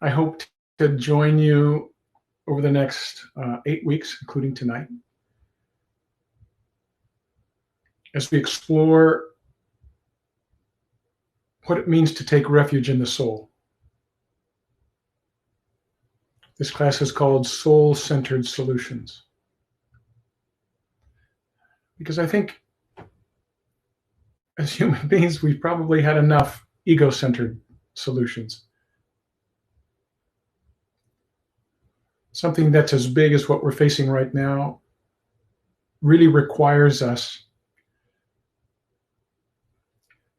I hope to join you over the next 8 weeks, including tonight, as we explore what it means to take refuge in the soul. This class is called Soul-Centered Solutions, because I think as human beings, we've probably had enough ego-centered solutions. Something that's as big as what we're facing right now really requires us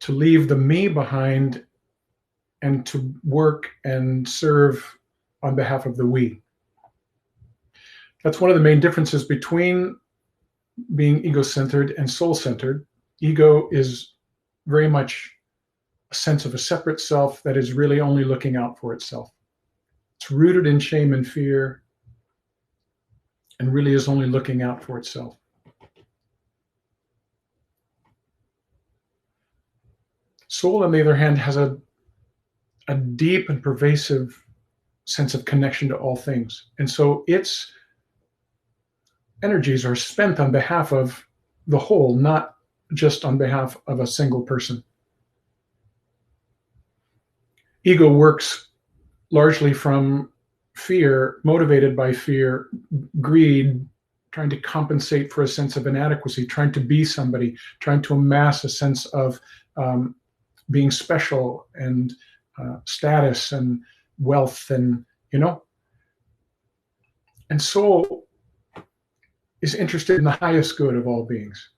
to leave the me behind and to work and serve on behalf of the we. That's one of the main differences between being ego-centered and soul-centered. Ego is very much a sense of a separate self that is really only looking out for itself. It's rooted in shame and fear and really is only looking out for itself. Soul, on the other hand, has a deep and pervasive sense of connection to all things. And so its energies are spent on behalf of the whole, not just on behalf of a single person. Ego works largely from fear, motivated by fear, greed, trying to compensate for a sense of inadequacy, trying to be somebody, trying to amass a sense of being special and status and wealth, and and soul is interested in the highest good of all beings.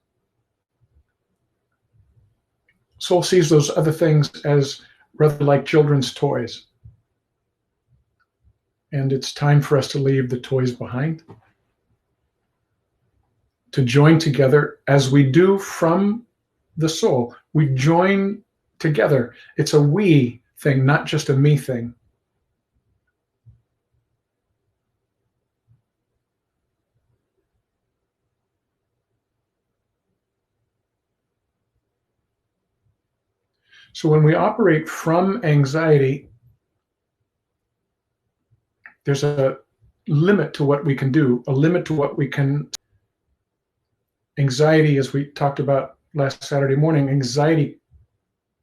Soul sees those other things as rather like children's toys. And it's time for us to leave the toys behind, to join together as we do from the soul. We join together. It's a we thing, not just a me thing. So when we operate from anxiety, there's a limit to what we can do, a limit to what we can. Anxiety, as we talked about last Saturday morning, anxiety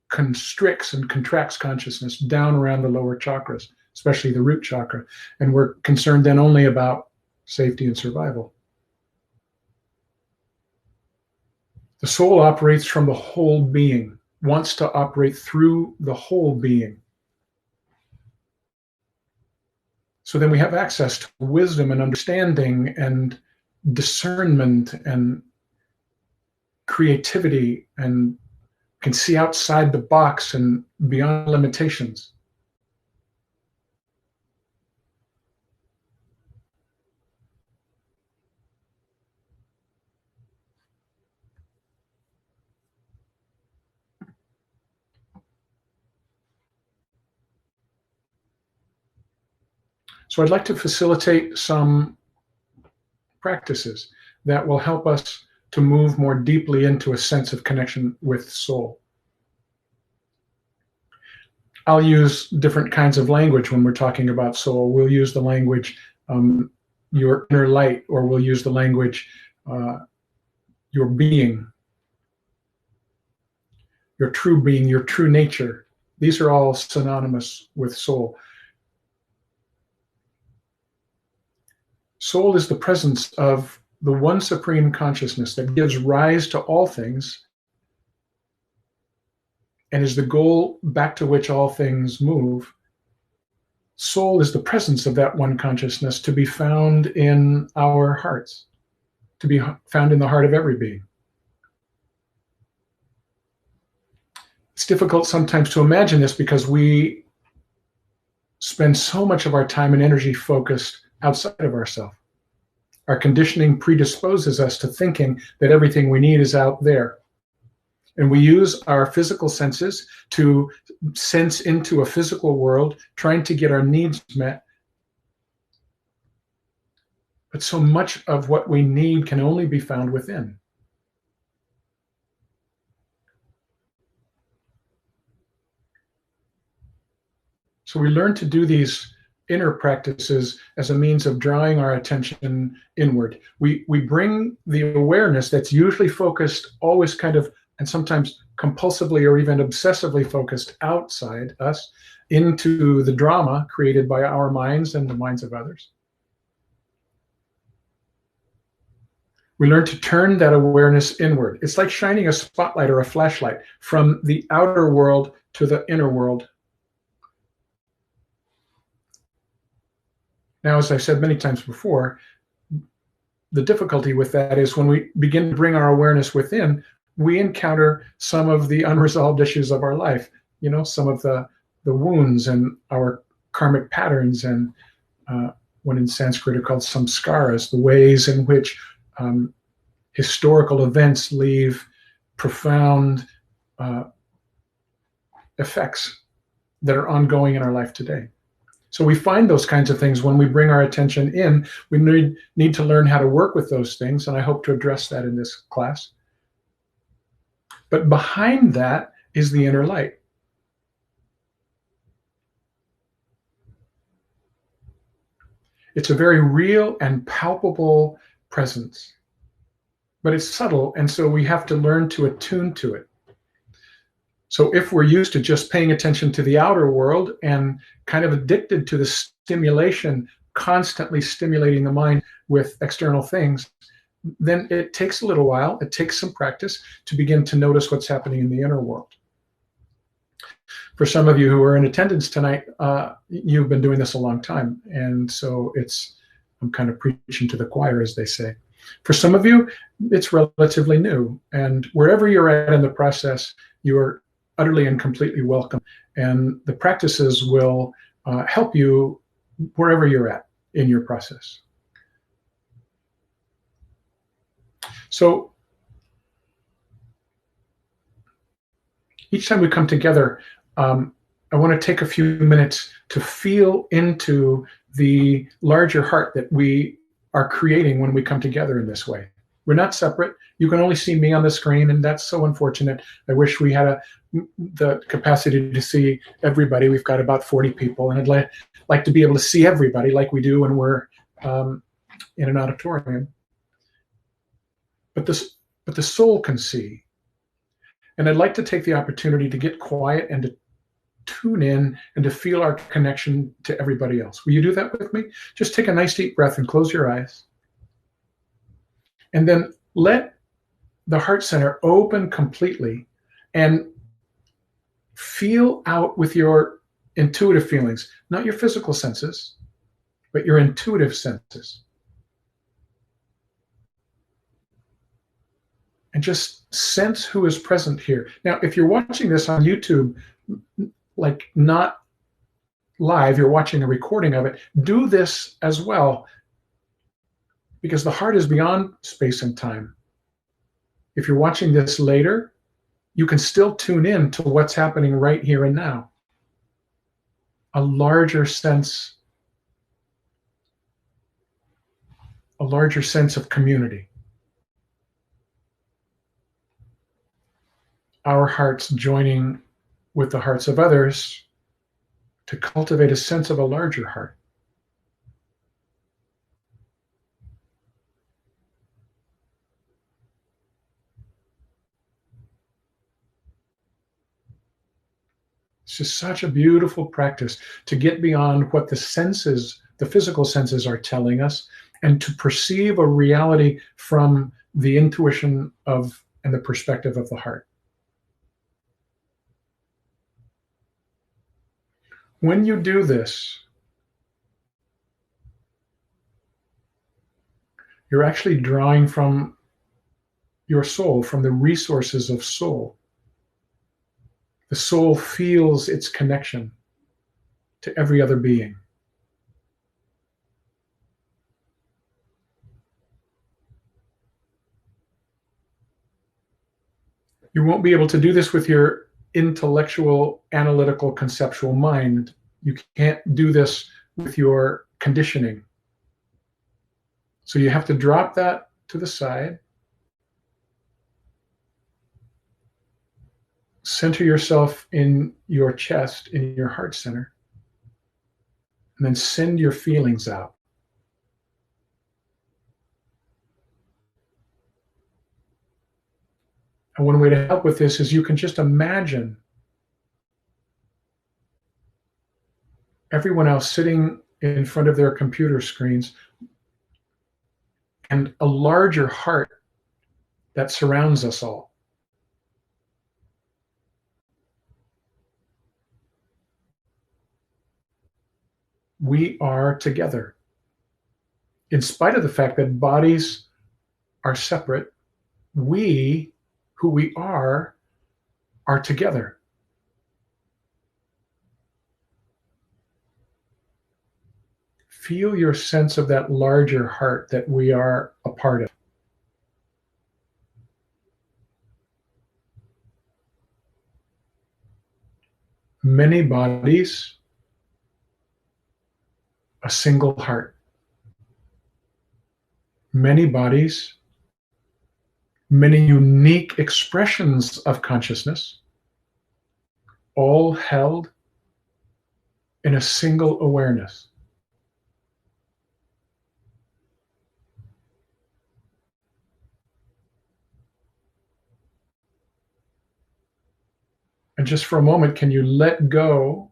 constricts and contracts consciousness down around the lower chakras, especially the root chakra. And we're concerned then only about safety and survival. The soul operates from the whole being, wants to operate through the whole being. So then we have access to wisdom and understanding and discernment and creativity, and can see outside the box and beyond limitations. So I'd like to facilitate some practices that will help us to move more deeply into a sense of connection with soul. I'll use different kinds of language when we're talking about soul. We'll use the language, your inner light, or we'll use the language, your being, your true being, your true nature. These are all synonymous with soul. Soul is the presence of the one supreme consciousness that gives rise to all things and is the goal back to which all things move. Soul is the presence of that one consciousness to be found in our hearts, to be found in the heart of every being. It's difficult sometimes to imagine this because we spend so much of our time and energy focused outside of ourselves. Our conditioning predisposes us to thinking that everything we need is out there. And we use our physical senses to sense into a physical world, trying to get our needs met. But so much of what we need can only be found within. So we learn to do these inner practices as a means of drawing our attention inward. We bring the awareness that's usually focused, always kind of, and sometimes compulsively or even obsessively focused outside us, into the drama created by our minds and the minds of others. We learn to turn that awareness inward. It's like shining a spotlight or a flashlight from the outer world to the inner world. Now, as I've said many times before, the difficulty with that is when we begin to bring our awareness within, we encounter some of the unresolved issues of our life, some of the wounds and our karmic patterns, and what in Sanskrit are called samskaras, the ways in which historical events leave profound effects that are ongoing in our life today. So we find those kinds of things when we bring our attention in. We need to learn how to work with those things, and I hope to address that in this class. But behind that is the inner light. It's a very real and palpable presence, but it's subtle, and so we have to learn to attune to it. So if we're used to just paying attention to the outer world and kind of addicted to the stimulation, constantly stimulating the mind with external things, then it takes a little while, it takes some practice to begin to notice what's happening in the inner world. For some of you who are in attendance tonight, you've been doing this a long time, and so I'm kind of preaching to the choir, as they say. For some of you, it's relatively new, and wherever you're at in the process, you are utterly and completely welcome, and the practices will help you wherever you're at in your process. So each time we come together, I want to take a few minutes to feel into the larger heart that we are creating when we come together in this way. We're not separate. You can only see me on the screen, and that's so unfortunate. I wish we had the capacity to see everybody. We've got about 40 people, and I'd like to be able to see everybody like we do when we're in an auditorium. But the soul can see. And I'd like to take the opportunity to get quiet and to tune in and to feel our connection to everybody else. Will you do that with me? Just take a nice deep breath and close your eyes. And then let the heart center open completely and feel out with your intuitive feelings, not your physical senses, but your intuitive senses. And just sense who is present here. Now, if you're watching this on YouTube, like not live, you're watching a recording of it, do this as well, because the heart is beyond space and time. If you're watching this later, you can still tune in to what's happening right here and now. A larger sense of community. Our hearts joining with the hearts of others to cultivate a sense of a larger heart. It's just such a beautiful practice to get beyond what the senses, the physical senses, are telling us, and to perceive a reality from the intuition of and the perspective of the heart. When you do this, you're actually drawing from your soul, from the resources of soul. The soul feels its connection to every other being. You won't be able to do this with your intellectual, analytical, conceptual mind. You can't do this with your conditioning. So you have to drop that to the side. Center yourself in your chest, in your heart center. and then send your feelings out. And one way to help with this is you can just imagine everyone else sitting in front of their computer screens and a larger heart that surrounds us all. We are together. In spite of the fact that bodies are separate, we, who we are together. Feel your sense of that larger heart that we are a part of. Many bodies, a single heart. Many bodies, many unique expressions of consciousness, all held in a single awareness. And just for a moment, can you let go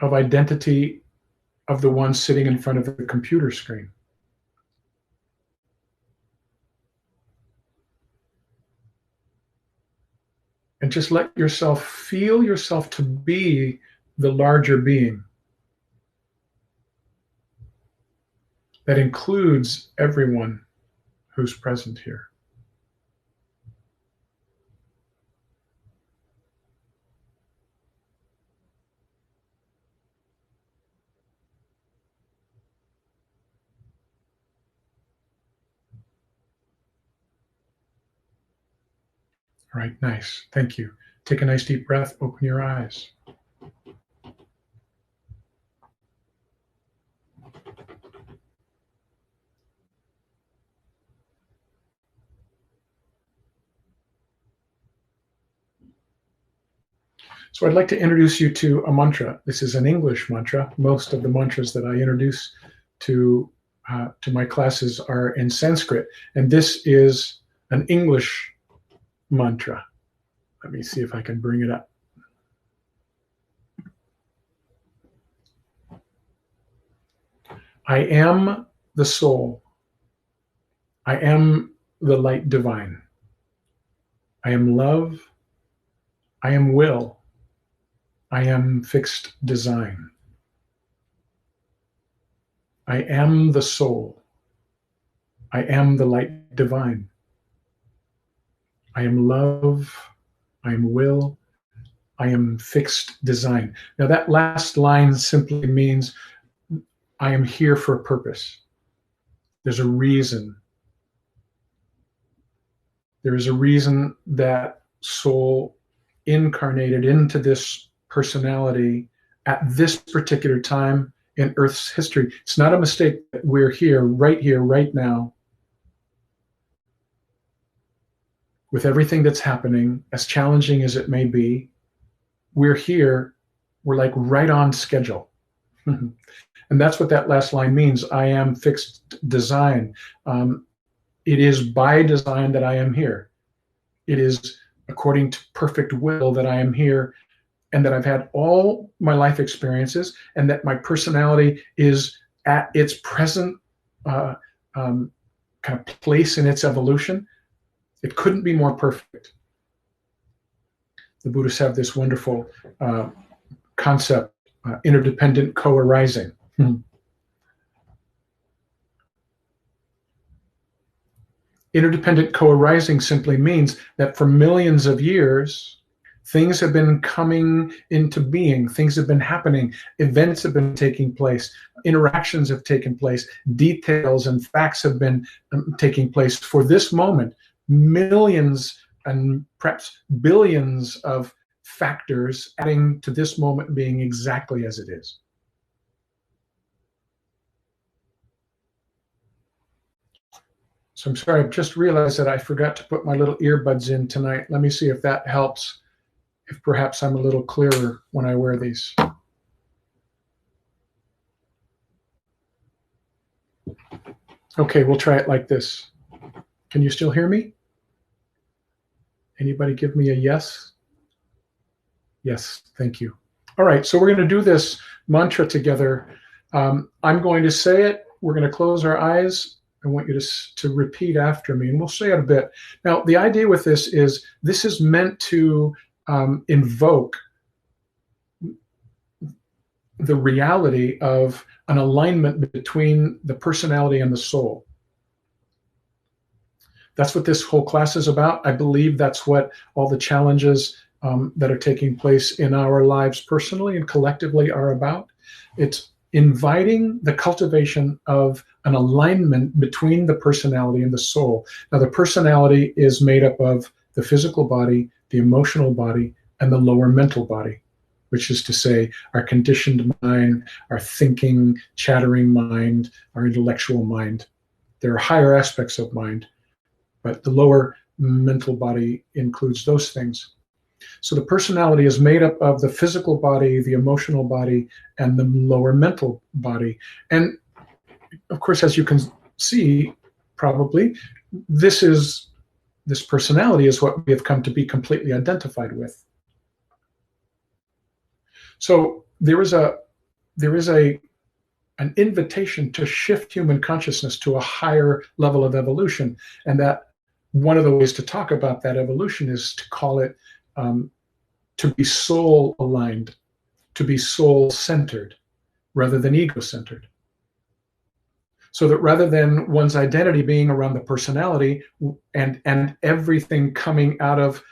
of identity of the one sitting in front of the computer screen? And just let yourself feel yourself to be the larger being that includes everyone who's present here. All right, nice. Thank you. Take a nice deep breath, open your eyes. So I'd like to introduce you to a mantra. This is an English mantra. Most of the mantras that I introduce to my classes are in Sanskrit, and this is an English mantra. Let me see if I can bring it up. I am the soul. I am the light divine. I am love. I am will. I am fixed design. I am the soul. I am the light divine. I am love. I am will. I am fixed design. Now that last line simply means I am here for a purpose. There's a reason. There is a reason that soul incarnated into this personality at this particular time in Earth's history. It's not a mistake that we're here, right now, with everything that's happening, as challenging as it may be. We're here, we're like right on schedule. And that's what that last line means. I am fixed design. It is by design that I am here. It is according to perfect will that I am here, and that I've had all my life experiences, and that my personality is at its present kind of place in its evolution. It couldn't be more perfect. The Buddhists have this wonderful concept, interdependent co-arising. Interdependent co-arising simply means that for millions of years, things have been coming into being, things have been happening, events have been taking place, interactions have taken place, details and facts have been taking place for this moment. Millions and perhaps billions of factors adding to this moment being exactly as it is. So I'm sorry, I've just realized that I forgot to put my little earbuds in tonight. Let me see if that helps, if perhaps I'm a little clearer when I wear these. Okay, we'll try it like this. Can you still hear me? Anybody give me a yes? Yes, thank you. All right, so we're going to do this mantra together. I'm going to say it. We're going to close our eyes. I want you to repeat after me, and we'll say it a bit. Now, the idea with this is meant to invoke the reality of an alignment between the personality and the soul. That's what this whole class is about. I believe that's what all the challenges that are taking place in our lives personally and collectively are about. It's inviting the cultivation of an alignment between the personality and the soul. Now, the personality is made up of the physical body, the emotional body, and the lower mental body, which is to say our conditioned mind, our thinking, chattering mind, our intellectual mind. There are higher aspects of mind, but the lower mental body includes those things. So the personality is made up of the physical body, the emotional body, and the lower mental body. And of course, as you can see, probably, this personality is what we have come to be completely identified with. So there is an invitation to shift human consciousness to a higher level of evolution, and that one of the ways to talk about that evolution is to call it to be soul aligned, to be soul centered rather than ego centered. So that rather than one's identity being around the personality and everything coming out of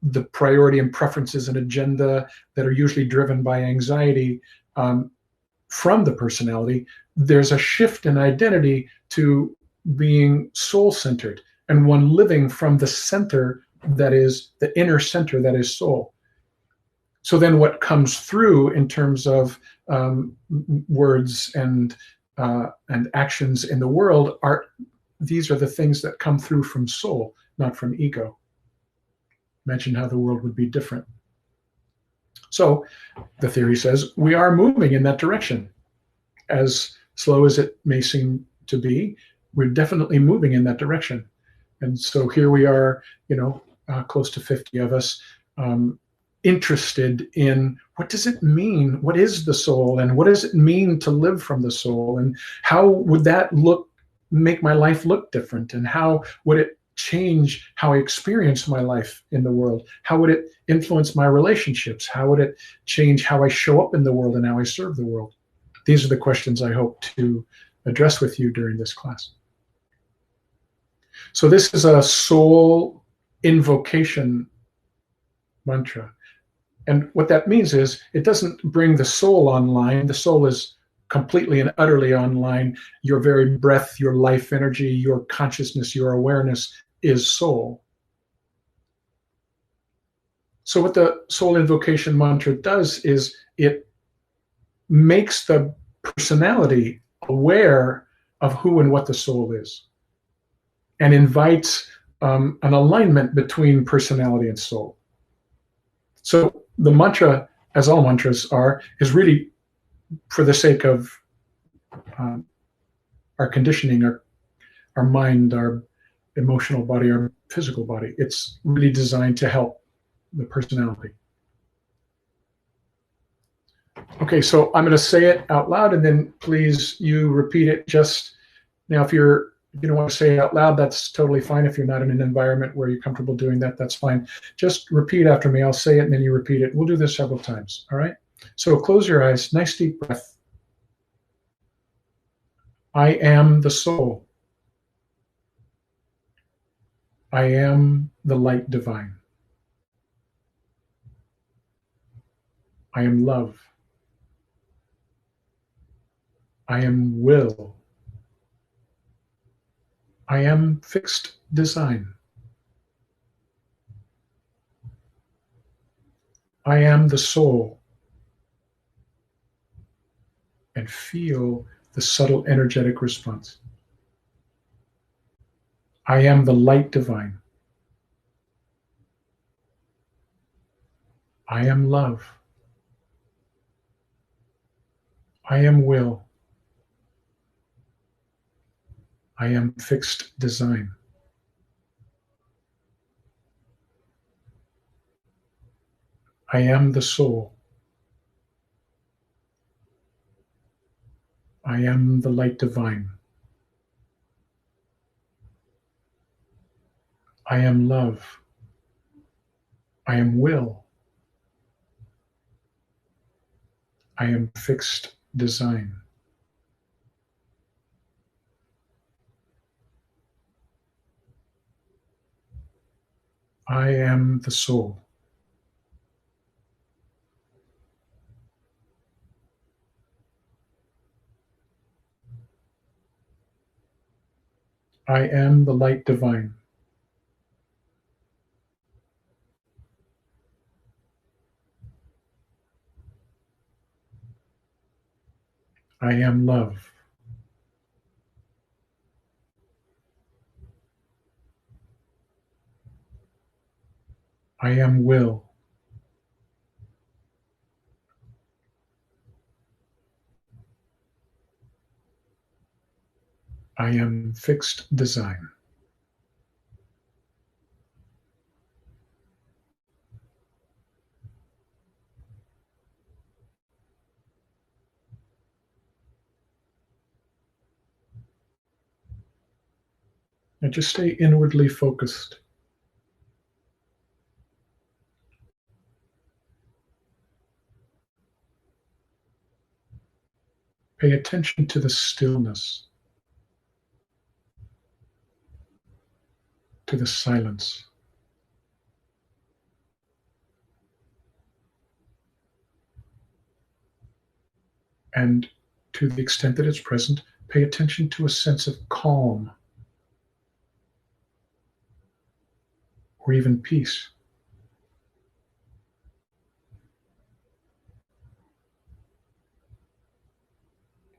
the priority and preferences and agenda that are usually driven by anxiety from the personality, there's a shift in identity to being soul centered and one living from the center that is the inner center that is soul. So then what comes through in terms of words and actions in the world these are the things that come through from soul, not from ego. Imagine how the world would be different. So the theory says we are moving in that direction. As slow as it may seem to be, we're definitely moving in that direction. And so here we are, close to 50 of us, interested in what does it mean? What is the soul? And what does it mean to live from the soul? And how would that make my life look different? And how would it change how I experience my life in the world? How would it influence my relationships? How would it change how I show up in the world and how I serve the world? These are the questions I hope to address with you during this class. So this is a soul invocation mantra. And what that means is it doesn't bring the soul online. The soul is completely and utterly online. Your very breath, your life energy, your consciousness, your awareness is soul. So what the soul invocation mantra does is it makes the personality aware of who and what the soul is and invites an alignment between personality and soul. So the mantra, as all mantras are, is really for the sake of our conditioning, our mind, our emotional body, our physical body. It's really designed to help the personality. Okay, so I'm going to say it out loud, and then please you repeat it. Just now, if you don't want to say it out loud, that's totally fine. If you're not in an environment where you're comfortable doing that, that's fine. Just repeat after me. I'll say it, and then you repeat it. We'll do this several times, all right? So close your eyes. Nice deep breath. I am the soul. I am the light divine. I am love. I am will. I am fixed design. I am the soul. And feel the subtle energetic response. I am the light divine. I am love. I am will. I am fixed design. I am the soul. I am the light divine. I am love. I am will. I am fixed design. I am the soul. I am the light divine. I am love. I am will. I am fixed design. And just stay inwardly focused. Pay attention to the stillness, to the silence. And to the extent that it's present, pay attention to a sense of calm or even peace.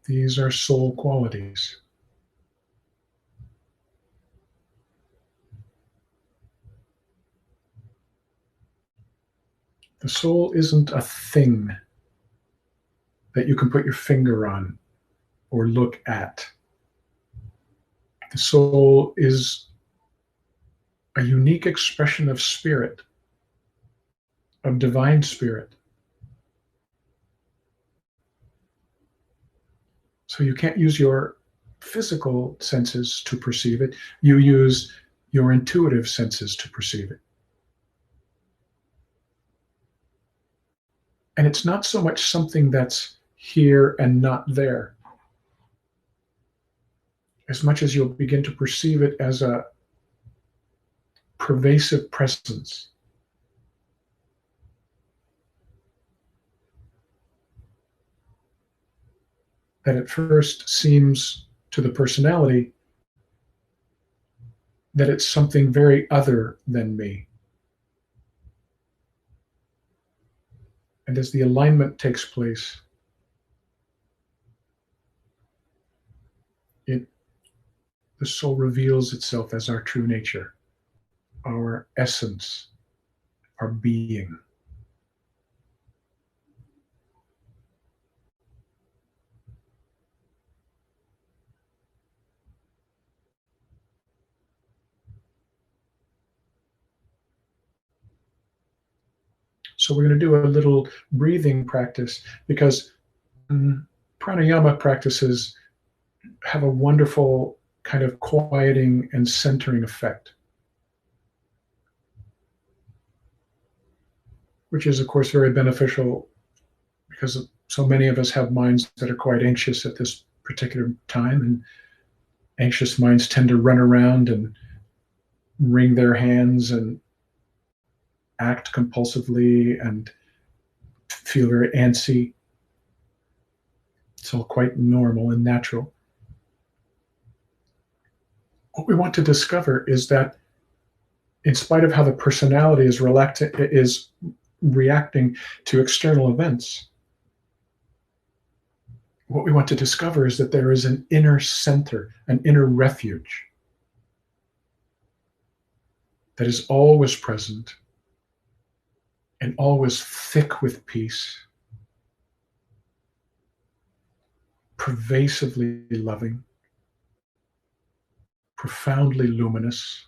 These are soul qualities. The soul isn't a thing that you can put your finger on or look at. The soul is a unique expression of spirit, of divine spirit. So you can't use your physical senses to perceive it. You use your intuitive senses to perceive it. And it's not so much something that's here and not there, as much as you'll begin to perceive it as a pervasive presence. That at first seems to the personality that it's something very other than me. And as the alignment takes place, it the soul reveals itself as our true nature, our essence, our being. So we're going to do a little breathing practice because pranayama practices have a wonderful kind of quieting and centering effect, which is, of course, very beneficial because so many of us have minds that are quite anxious at this particular time, and anxious minds tend to run around and wring their hands and act compulsively and feel very antsy. It's all quite normal and natural. What we want to discover is that in spite of how the personality is reacting to external events, what we want to discover is that there is an inner center, an inner refuge that is always present and always thick with peace, pervasively loving, profoundly luminous,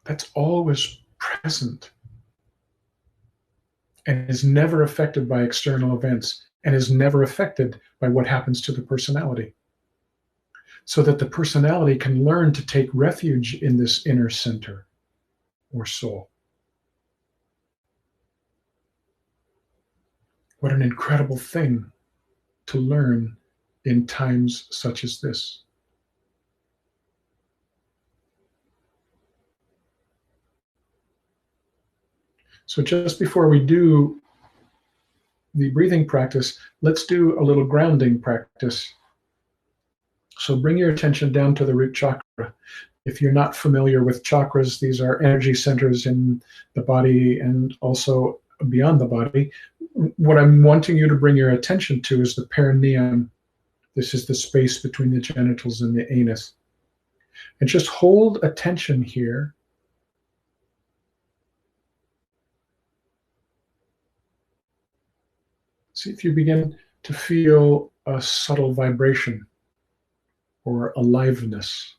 that's always present and is never affected by external events and is never affected by what happens to the personality. So that the personality can learn to take refuge in this inner center or soul. What an incredible thing to learn in times such as this. So just before we do the breathing practice, let's do a little grounding practice. So bring your attention down to the root chakra. If you're not familiar with chakras, these are energy centers in the body and also beyond the body. What I'm wanting you to bring your attention to is the perineum. This is the space between the genitals and the anus. And just hold attention here. See if you begin to feel a subtle vibration or aliveness.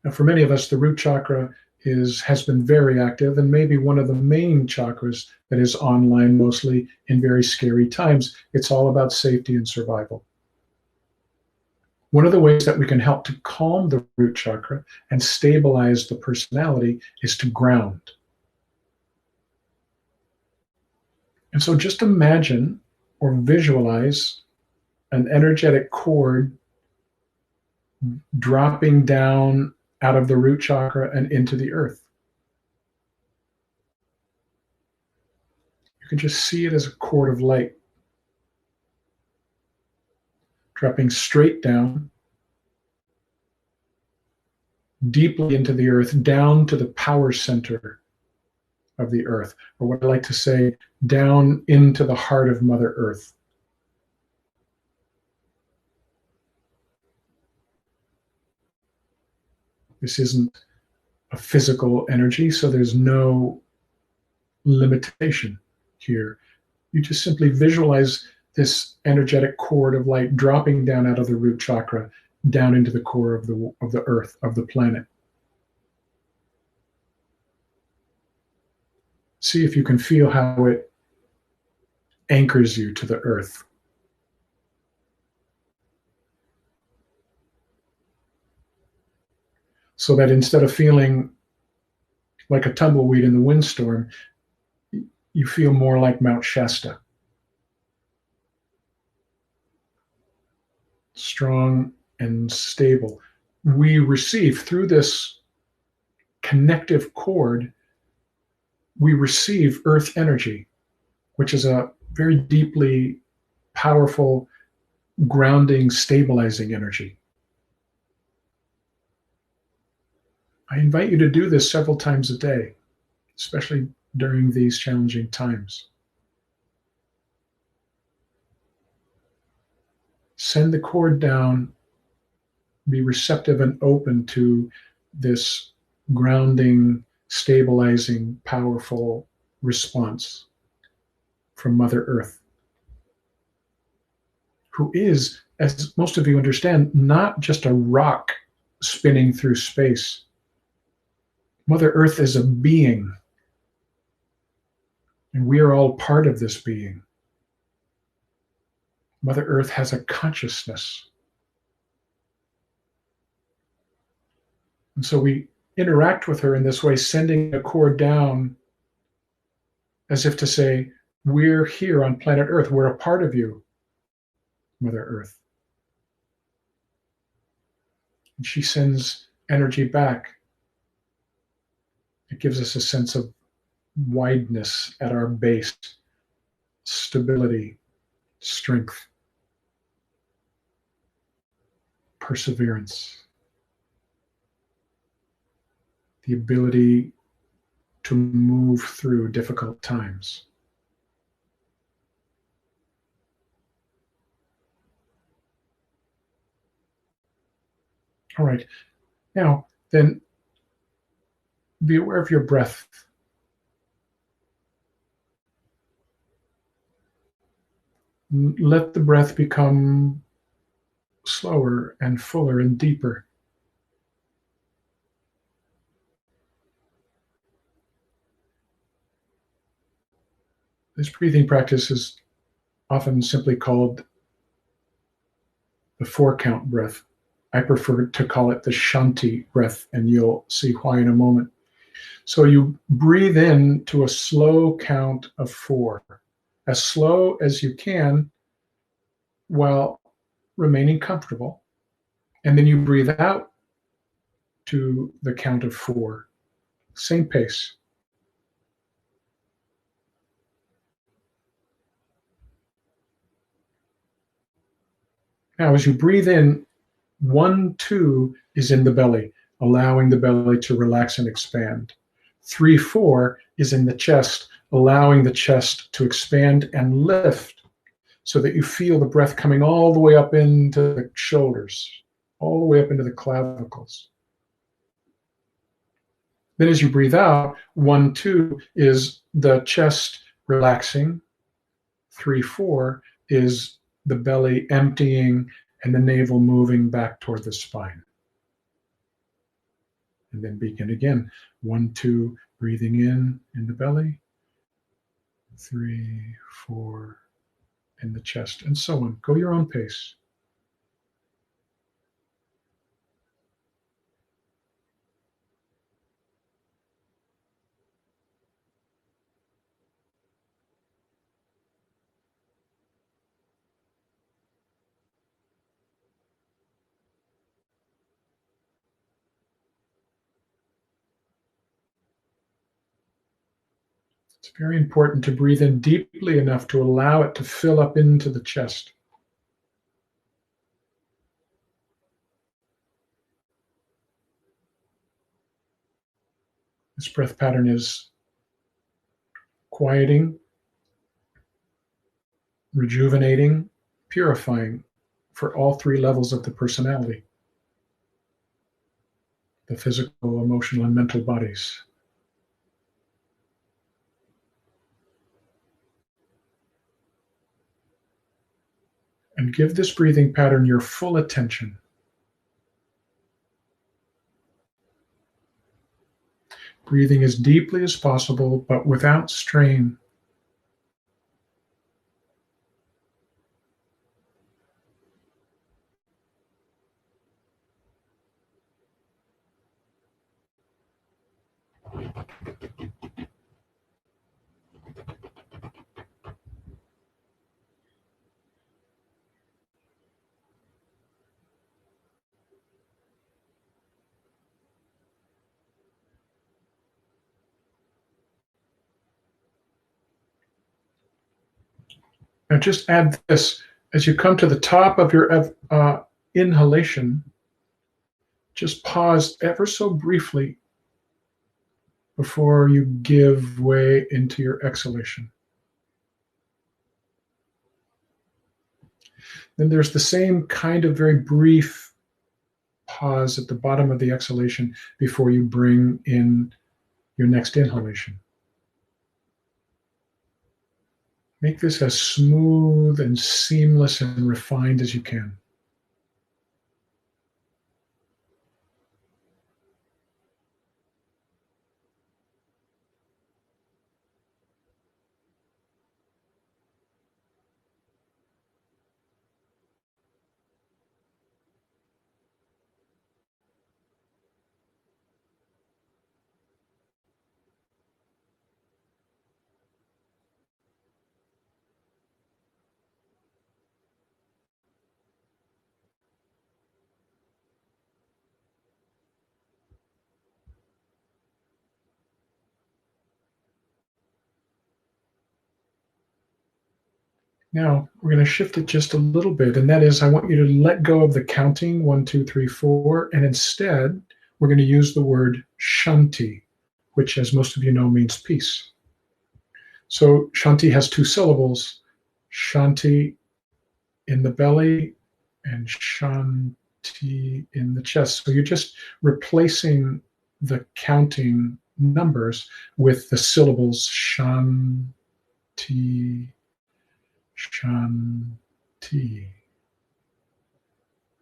Now, for many of us, the root chakra has been very active and maybe one of the main chakras that is online mostly in very scary times. It's all about safety and survival. One of the ways that we can help to calm the root chakra and stabilize the personality is to ground. And so just imagine or visualize an energetic cord dropping down out of the root chakra and into the earth. You can just see it as a cord of light dropping straight down, deeply into the earth, down to the power center of the earth, or what I like to say, down into the heart of Mother Earth. This isn't a physical energy, so there's no limitation here. You just simply visualize this energetic cord of light dropping down out of the root chakra, down into the core of the earth, of the planet. See if you can feel how it anchors you to the earth. So that instead of feeling like a tumbleweed in the windstorm, you feel more like Mount Shasta. Strong and stable. We receive through this connective cord, we receive earth energy, which is a very deeply powerful, grounding, stabilizing energy. I invite you to do this several times a day, especially during these challenging times. Send the cord down, be receptive and open to this grounding, stabilizing, powerful response from Mother Earth, who is, as most of you understand, not just a rock spinning through space. Mother Earth is a being, and we are all part of this being. Mother Earth has a consciousness. And so we interact with her in this way, sending a cord down as if to say, we're here on planet Earth. We're a part of you, Mother Earth. And she sends energy back. It gives us a sense of wideness at our base, stability, strength, perseverance, the ability to move through difficult times. All right, now then be aware of your breath. Let the breath become slower and fuller and deeper. This breathing practice is often simply called the 4-count breath. I prefer to call it the Shanti breath, and you'll see why in a moment. So you breathe in to a slow count of 4, as slow as you can while remaining comfortable. And then you breathe out to the count of 4, same pace. Now, as you breathe in, 1, 2 is in the belly, allowing the belly to relax and expand. 3, 4 is in the chest, allowing the chest to expand and lift so that you feel the breath coming all the way up into the shoulders, all the way up into the clavicles. Then as you breathe out, 1, 2 is the chest relaxing. 3, 4 is the belly emptying and the navel moving back toward the spine. And then begin again. 1, 2, breathing in the belly. 3, 4, in the chest, and so on. Go your own pace. It's very important to breathe in deeply enough to allow it to fill up into the chest. This breath pattern is quieting, rejuvenating, purifying for all 3 levels of the personality, the physical, emotional, and mental bodies. And give this breathing pattern your full attention. Breathing as deeply as possible, but without strain. Now just add this. As you come to the top of your inhalation, just pause ever so briefly before you give way into your exhalation. Then there's the same kind of very brief pause at the bottom of the exhalation before you bring in your next inhalation. Make this as smooth and seamless and refined as you can. Now we're going to shift it just a little bit, and that is I want you to let go of the counting 1, 2, 3, 4, and instead we're going to use the word Shanti, which, as most of you know, means peace. So Shanti has 2 syllables, Shanti in the belly and Shanti in the chest. So you're just replacing the counting numbers with the syllables Shanti, Shanti,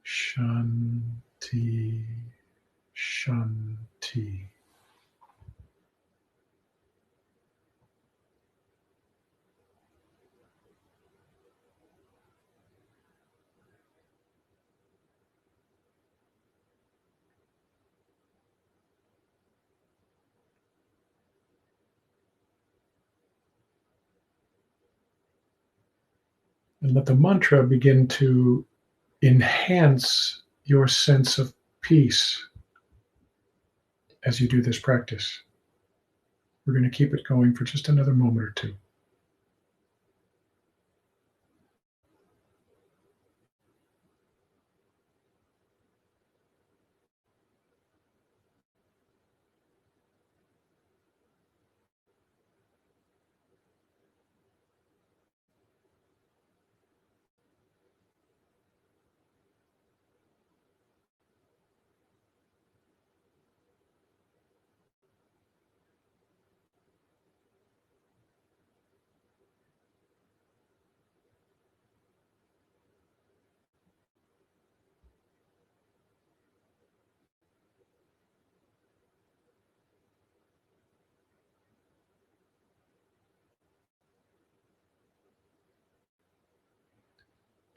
Shanti, Shanti. And let the mantra begin to enhance your sense of peace as you do this practice. We're going to keep it going for just another moment or two.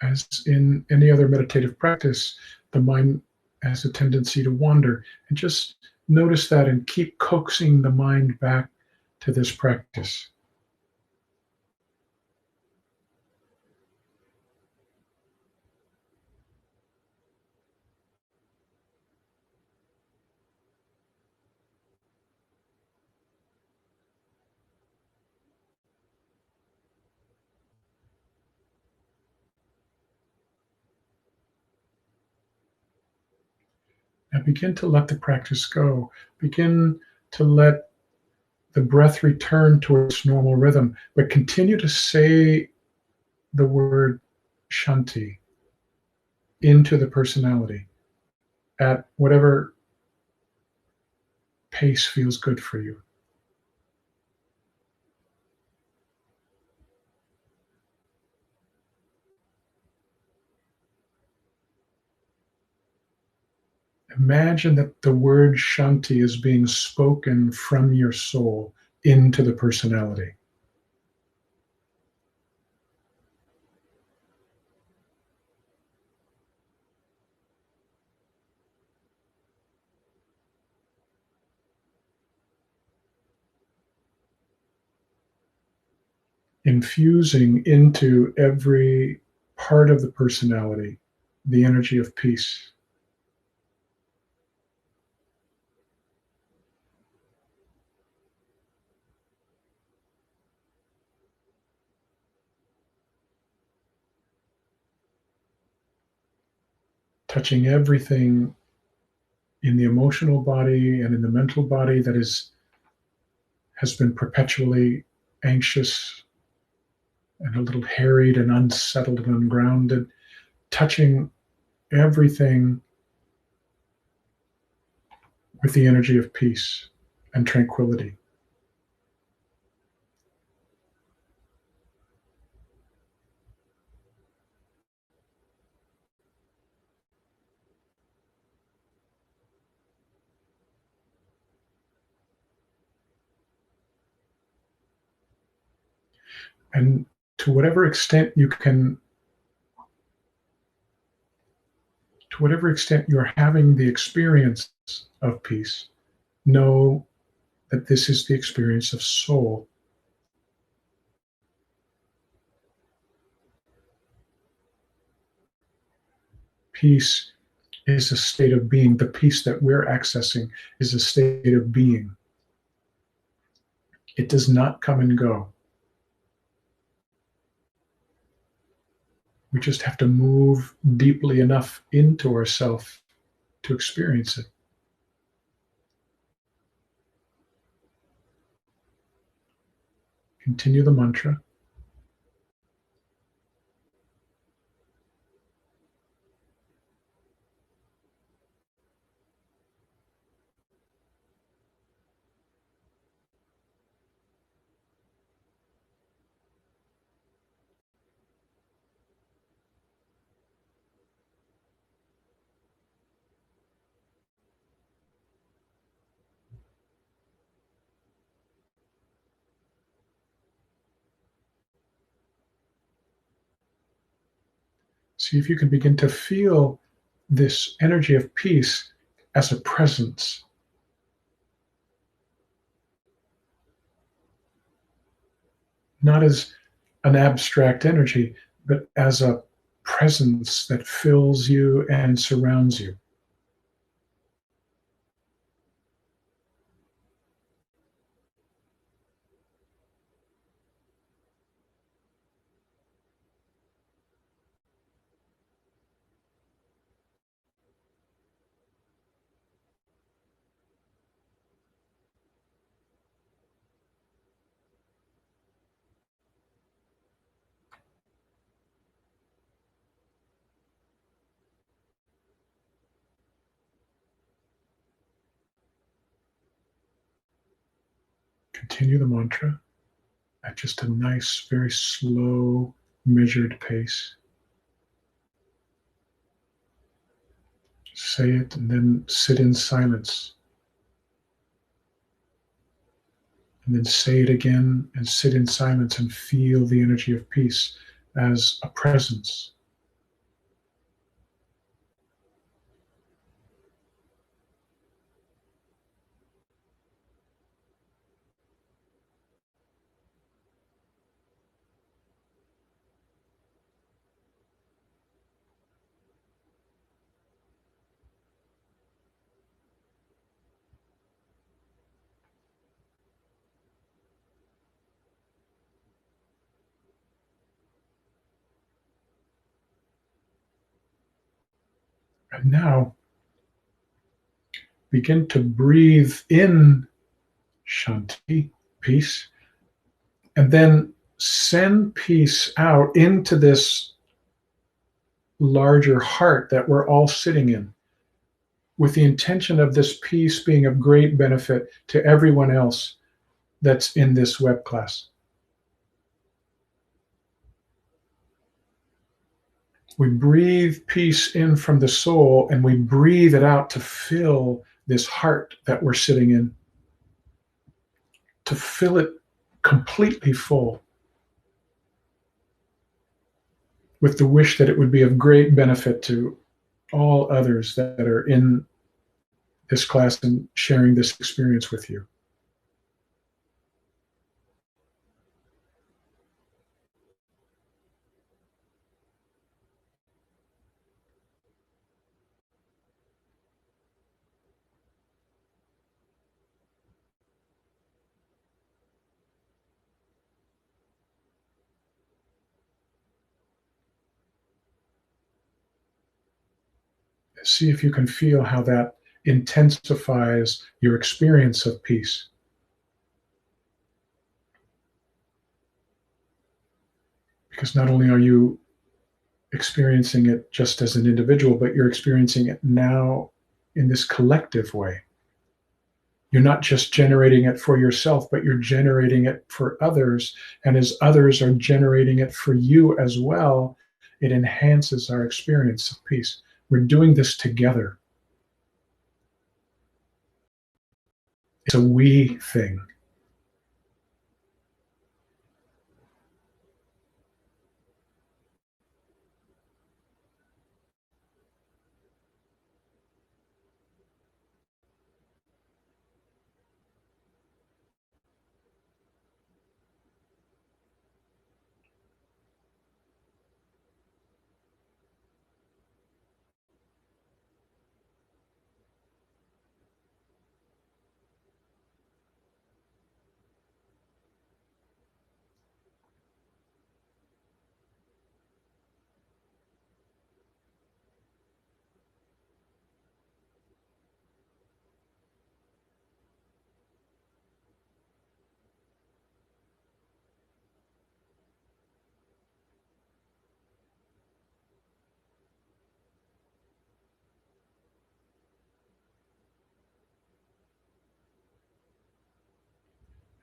As in any other meditative practice, the mind has a tendency to wander. And just notice that and keep coaxing the mind back to this practice. Now begin to let the practice go. Begin to let the breath return to its normal rhythm, but continue to say the word Shanti into the personality at whatever pace feels good for you. Imagine that the word Shanti is being spoken from your soul into the personality. Infusing into every part of the personality the energy of peace. Touching everything in the emotional body and in the mental body that has been perpetually anxious and a little harried and unsettled and ungrounded, touching everything with the energy of peace and tranquility. And to whatever extent you can, to whatever extent you're having the experience of peace, know that this is the experience of soul. Peace is a state of being. The peace that we're accessing is a state of being. It does not come and go. We just have to move deeply enough into ourself to experience it. Continue the mantra. See if you can begin to feel this energy of peace as a presence. Not as an abstract energy, but as a presence that fills you and surrounds you. Continue the mantra at just a nice, very slow, measured pace. Say it and then sit in silence. And then say it again and sit in silence and feel the energy of peace as a presence. And now begin to breathe in Shanti, peace, and then send peace out into this larger heart that we're all sitting in, with the intention of this peace being of great benefit to everyone else that's in this web class. We breathe peace in from the soul and we breathe it out to fill this heart that we're sitting in, to fill it completely full with the wish that it would be of great benefit to all others that are in this class and sharing this experience with you. See if you can feel how that intensifies your experience of peace. Because not only are you experiencing it just as an individual, but you're experiencing it now in this collective way. You're not just generating it for yourself, but you're generating it for others. And as others are generating it for you as well, it enhances our experience of peace. We're doing this together. It's a we thing.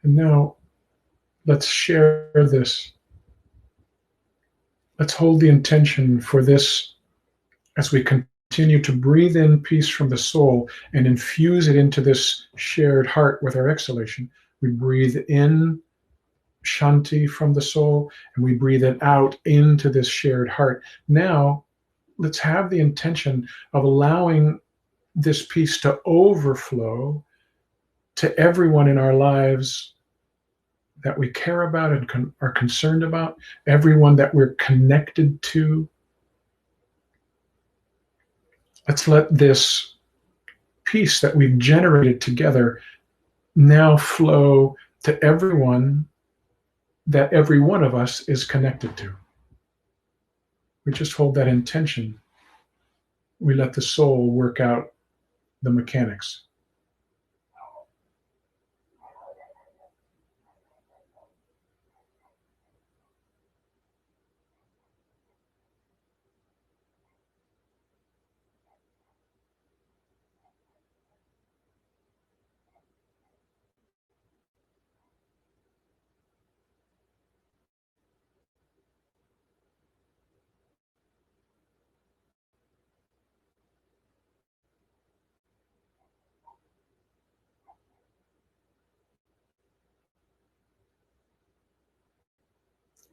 And now let's share this. Let's hold the intention for this as we continue to breathe in peace from the soul and infuse it into this shared heart with our exhalation. We breathe in Shanti from the soul and we breathe it out into this shared heart. Now, let's have the intention of allowing this peace to overflow to everyone in our lives that we care about and are concerned about, everyone that we're connected to. Let's let this peace that we've generated together now flow to everyone that every one of us is connected to. We just hold that intention. We let the soul work out the mechanics.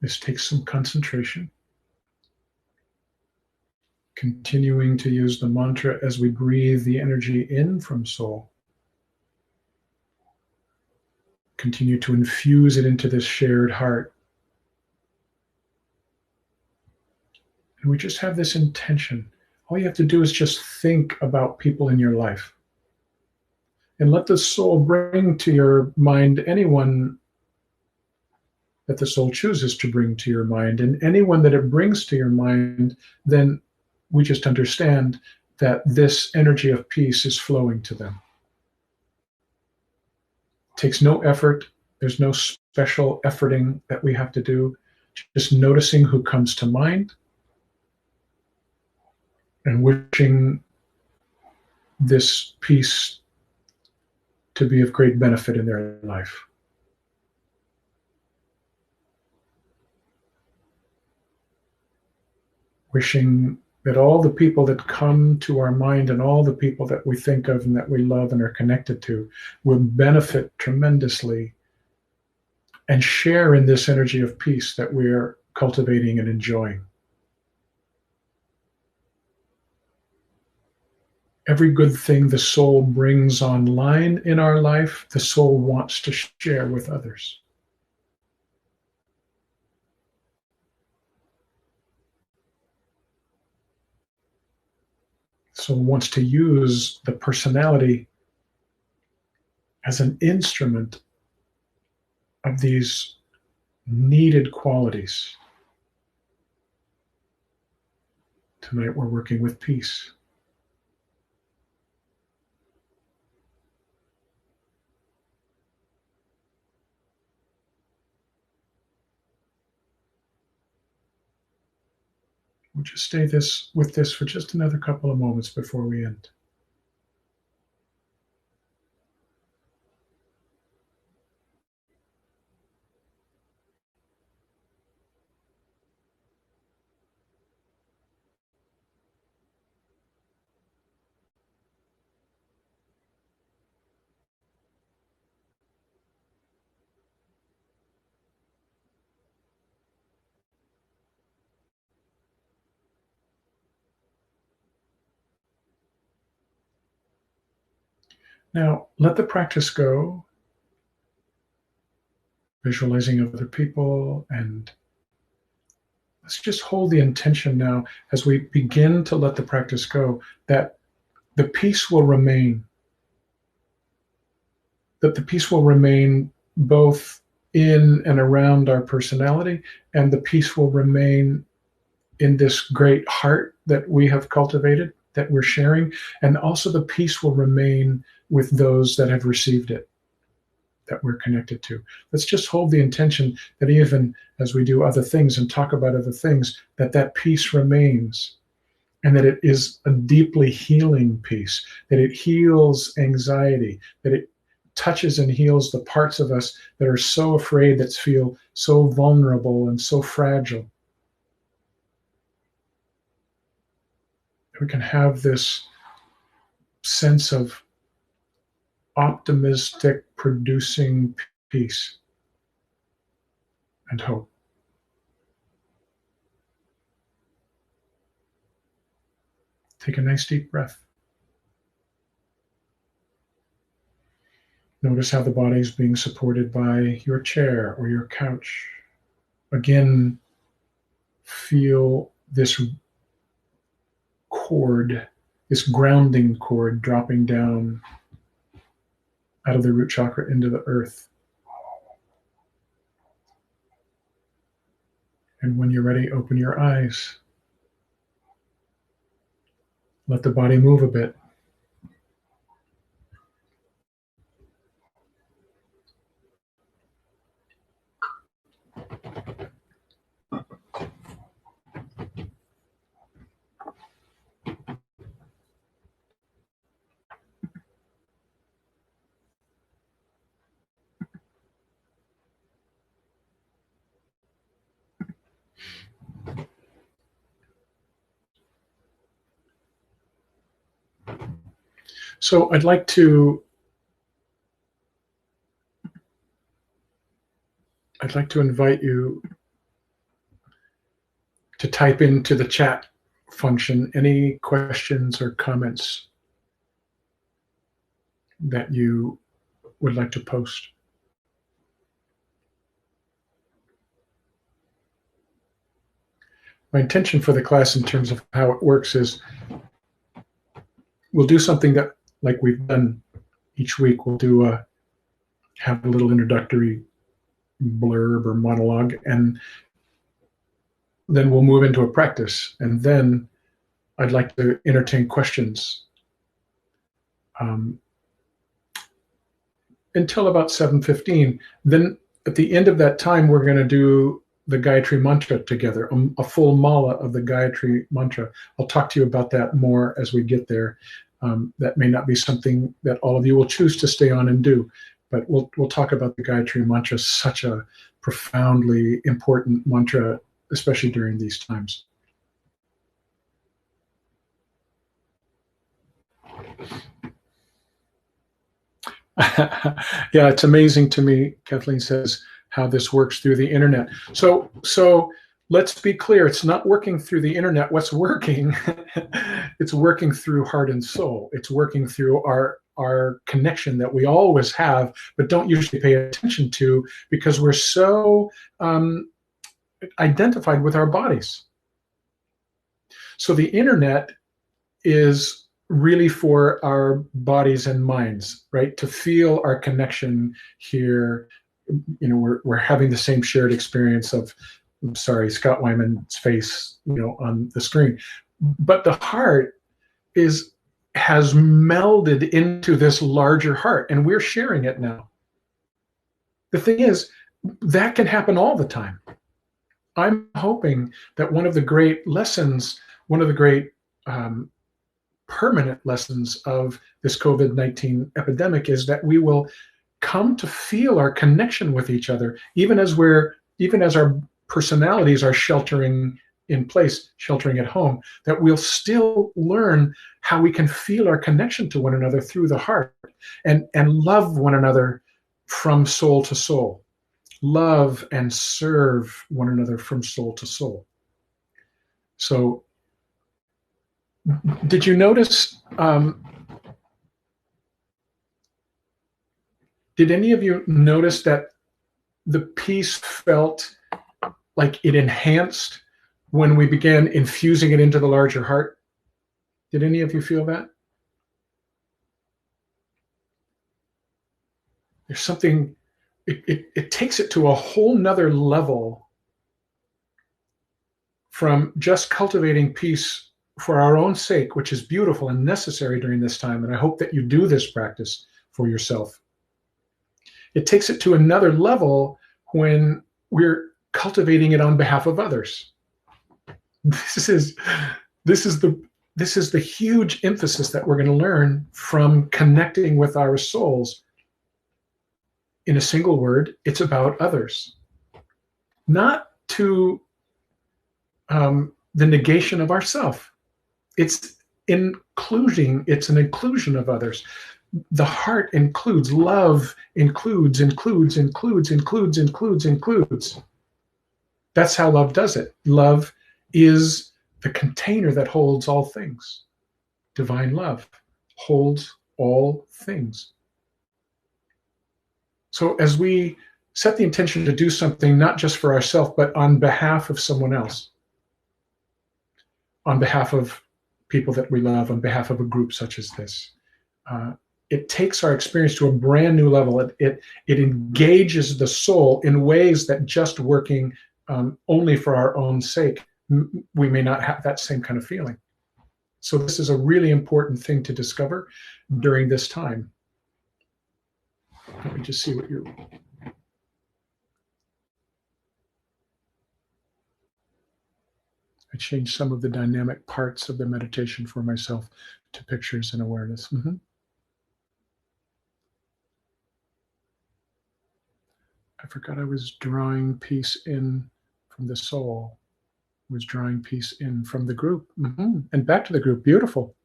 This takes some concentration. Continuing to use the mantra as we breathe the energy in from soul. Continue to infuse it into this shared heart. And we just have this intention. All you have to do is just think about people in your life. And let the soul bring to your mind anyone that the soul chooses to bring to your mind. And anyone that it brings to your mind, then we just understand that this energy of peace is flowing to them. It takes no effort. There's no special efforting that we have to do. Just noticing who comes to mind and wishing this peace to be of great benefit in their life. Wishing that all the people that come to our mind and all the people that we think of and that we love and are connected to will benefit tremendously and share in this energy of peace that we're cultivating and enjoying. Every good thing the soul brings online in our life, the soul wants to share with others. Soul wants to use the personality as an instrument of these needed qualities. Tonight we're working with peace. We'll just stay with this for just another couple of moments before we end. Now, let the practice go, visualizing other people, and let's just hold the intention now as we begin to let the practice go that the peace will remain, that the peace will remain both in and around our personality, and the peace will remain in this great heart that we have cultivated, that we're sharing, and also the peace will remain with those that have received it, that we're connected to. Let's just hold the intention that even as we do other things and talk about other things, that peace remains, and that it is a deeply healing peace, that it heals anxiety, that it touches and heals the parts of us that are so afraid, that feel so vulnerable and so fragile. We can have this sense of optimistic, producing peace and hope. Take a nice deep breath. Notice how the body is being supported by your chair or your couch. Again, feel this cord, this grounding cord dropping down out of the root chakra into the earth. And when you're ready, open your eyes. Let the body move a bit. So I'd like to invite you to type into the chat function any questions or comments that you would like to post. My intention for the class in terms of how it works is we'll do something that, like we've done each week, we'll have a little introductory blurb or monologue, and then we'll move into a practice. And then I'd like to entertain questions until about 7:15. Then at the end of that time, we're going to do the Gayatri Mantra together, a full mala of the Gayatri Mantra. I'll talk to you about that more as we get there. That may not be something that all of you will choose to stay on and do, but we'll talk about the Gayatri Mantra, such a profoundly important mantra, especially during these times. Yeah, it's amazing to me, Kathleen says, how this works through the internet. So let's be clear, it's not working through the internet. What's working, it's working through heart and soul. It's working through our connection that we always have, but don't usually pay attention to because we're so identified with our bodies. So the internet is really for our bodies and minds, right? To feel our connection here. You know, we're having the same shared experience of, I'm sorry, Scott Wyman's face, you know, on the screen. But the heart has melded into this larger heart, and we're sharing it now. The thing is, that can happen all the time. I'm hoping that one of the great lessons, one of the great permanent lessons of this COVID-19 epidemic is that we will come to feel our connection with each other, even as our personalities are sheltering in place, sheltering at home, that we'll still learn how we can feel our connection to one another through the heart and love one another from soul to soul. Love and serve one another from soul to soul. So did you notice, did any of you notice that the peace felt like it enhanced when we began infusing it into the larger heart? Did any of you feel that? There's something, it takes it to a whole nother level from just cultivating peace for our own sake, which is beautiful and necessary during this time. And I hope that you do this practice for yourself. It takes it to another level when we're cultivating it on behalf of others. This is the huge emphasis that we're going to learn from connecting with our souls. In a single word, it's about others, not to the negation of ourself. It's an inclusion of others. The heart includes, love includes. That's how love does it. Love is the container that holds all things. divine love holds all things. So as we set the intention to do something, not just for ourselves, but on behalf of someone else, on behalf of people that we love, on behalf of a group such as this, it takes our experience to a brand new level. It engages the soul in ways that just working only for our own sake, we may not have that same kind of feeling. So this is a really important thing to discover during this time. Let me just see what you're... I changed some of the dynamic parts of the meditation for myself to pictures and awareness. Mm-hmm. I forgot I was drawing peace in from the soul. I was drawing peace in from the group. Mm-hmm. And back to the group. Beautiful.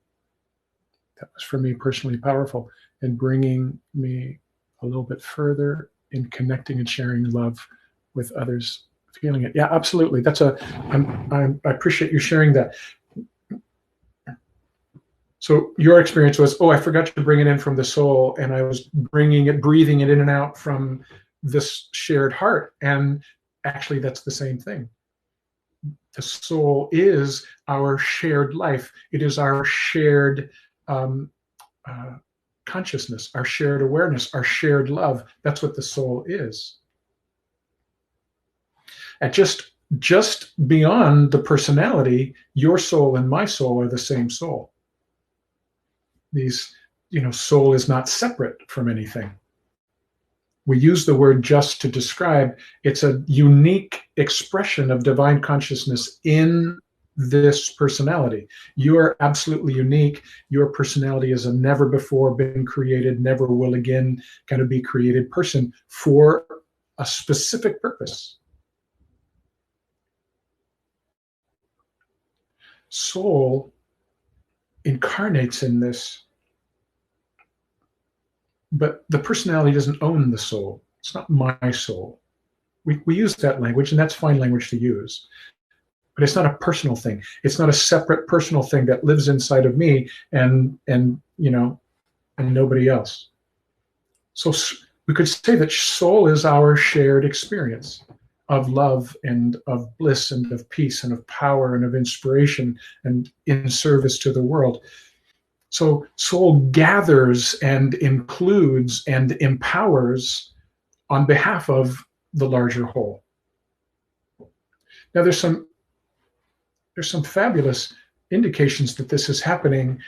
That was for me personally powerful and bringing me a little bit further in connecting and sharing love with others, feeling it. Yeah, absolutely. That's I appreciate you sharing that. So your experience was, oh, I forgot to bring it in from the soul, and I was breathing it in and out from this shared heart. And actually, that's the same thing. The soul is our shared life. It is our shared consciousness, our shared awareness, our shared love. That's what the soul is. And just beyond the personality, your soul and my soul are the same soul. These, soul is not separate from anything. We use the word just to describe, it's a unique expression of divine consciousness in this personality. You are absolutely unique. Your personality is a never before been created, never will again kind of be created person for a specific purpose. Soul incarnates in this, but the personality doesn't own the soul. It's not my soul. We use that language, and that's fine language to use. But it's not a personal thing. It's not a separate personal thing that lives inside of me and nobody else. So we could say that soul is our shared experience of love and of bliss and of peace and of power and of inspiration and in service to the world. So soul gathers and includes and empowers on behalf of the larger whole. Now there's some fabulous indications that this is happening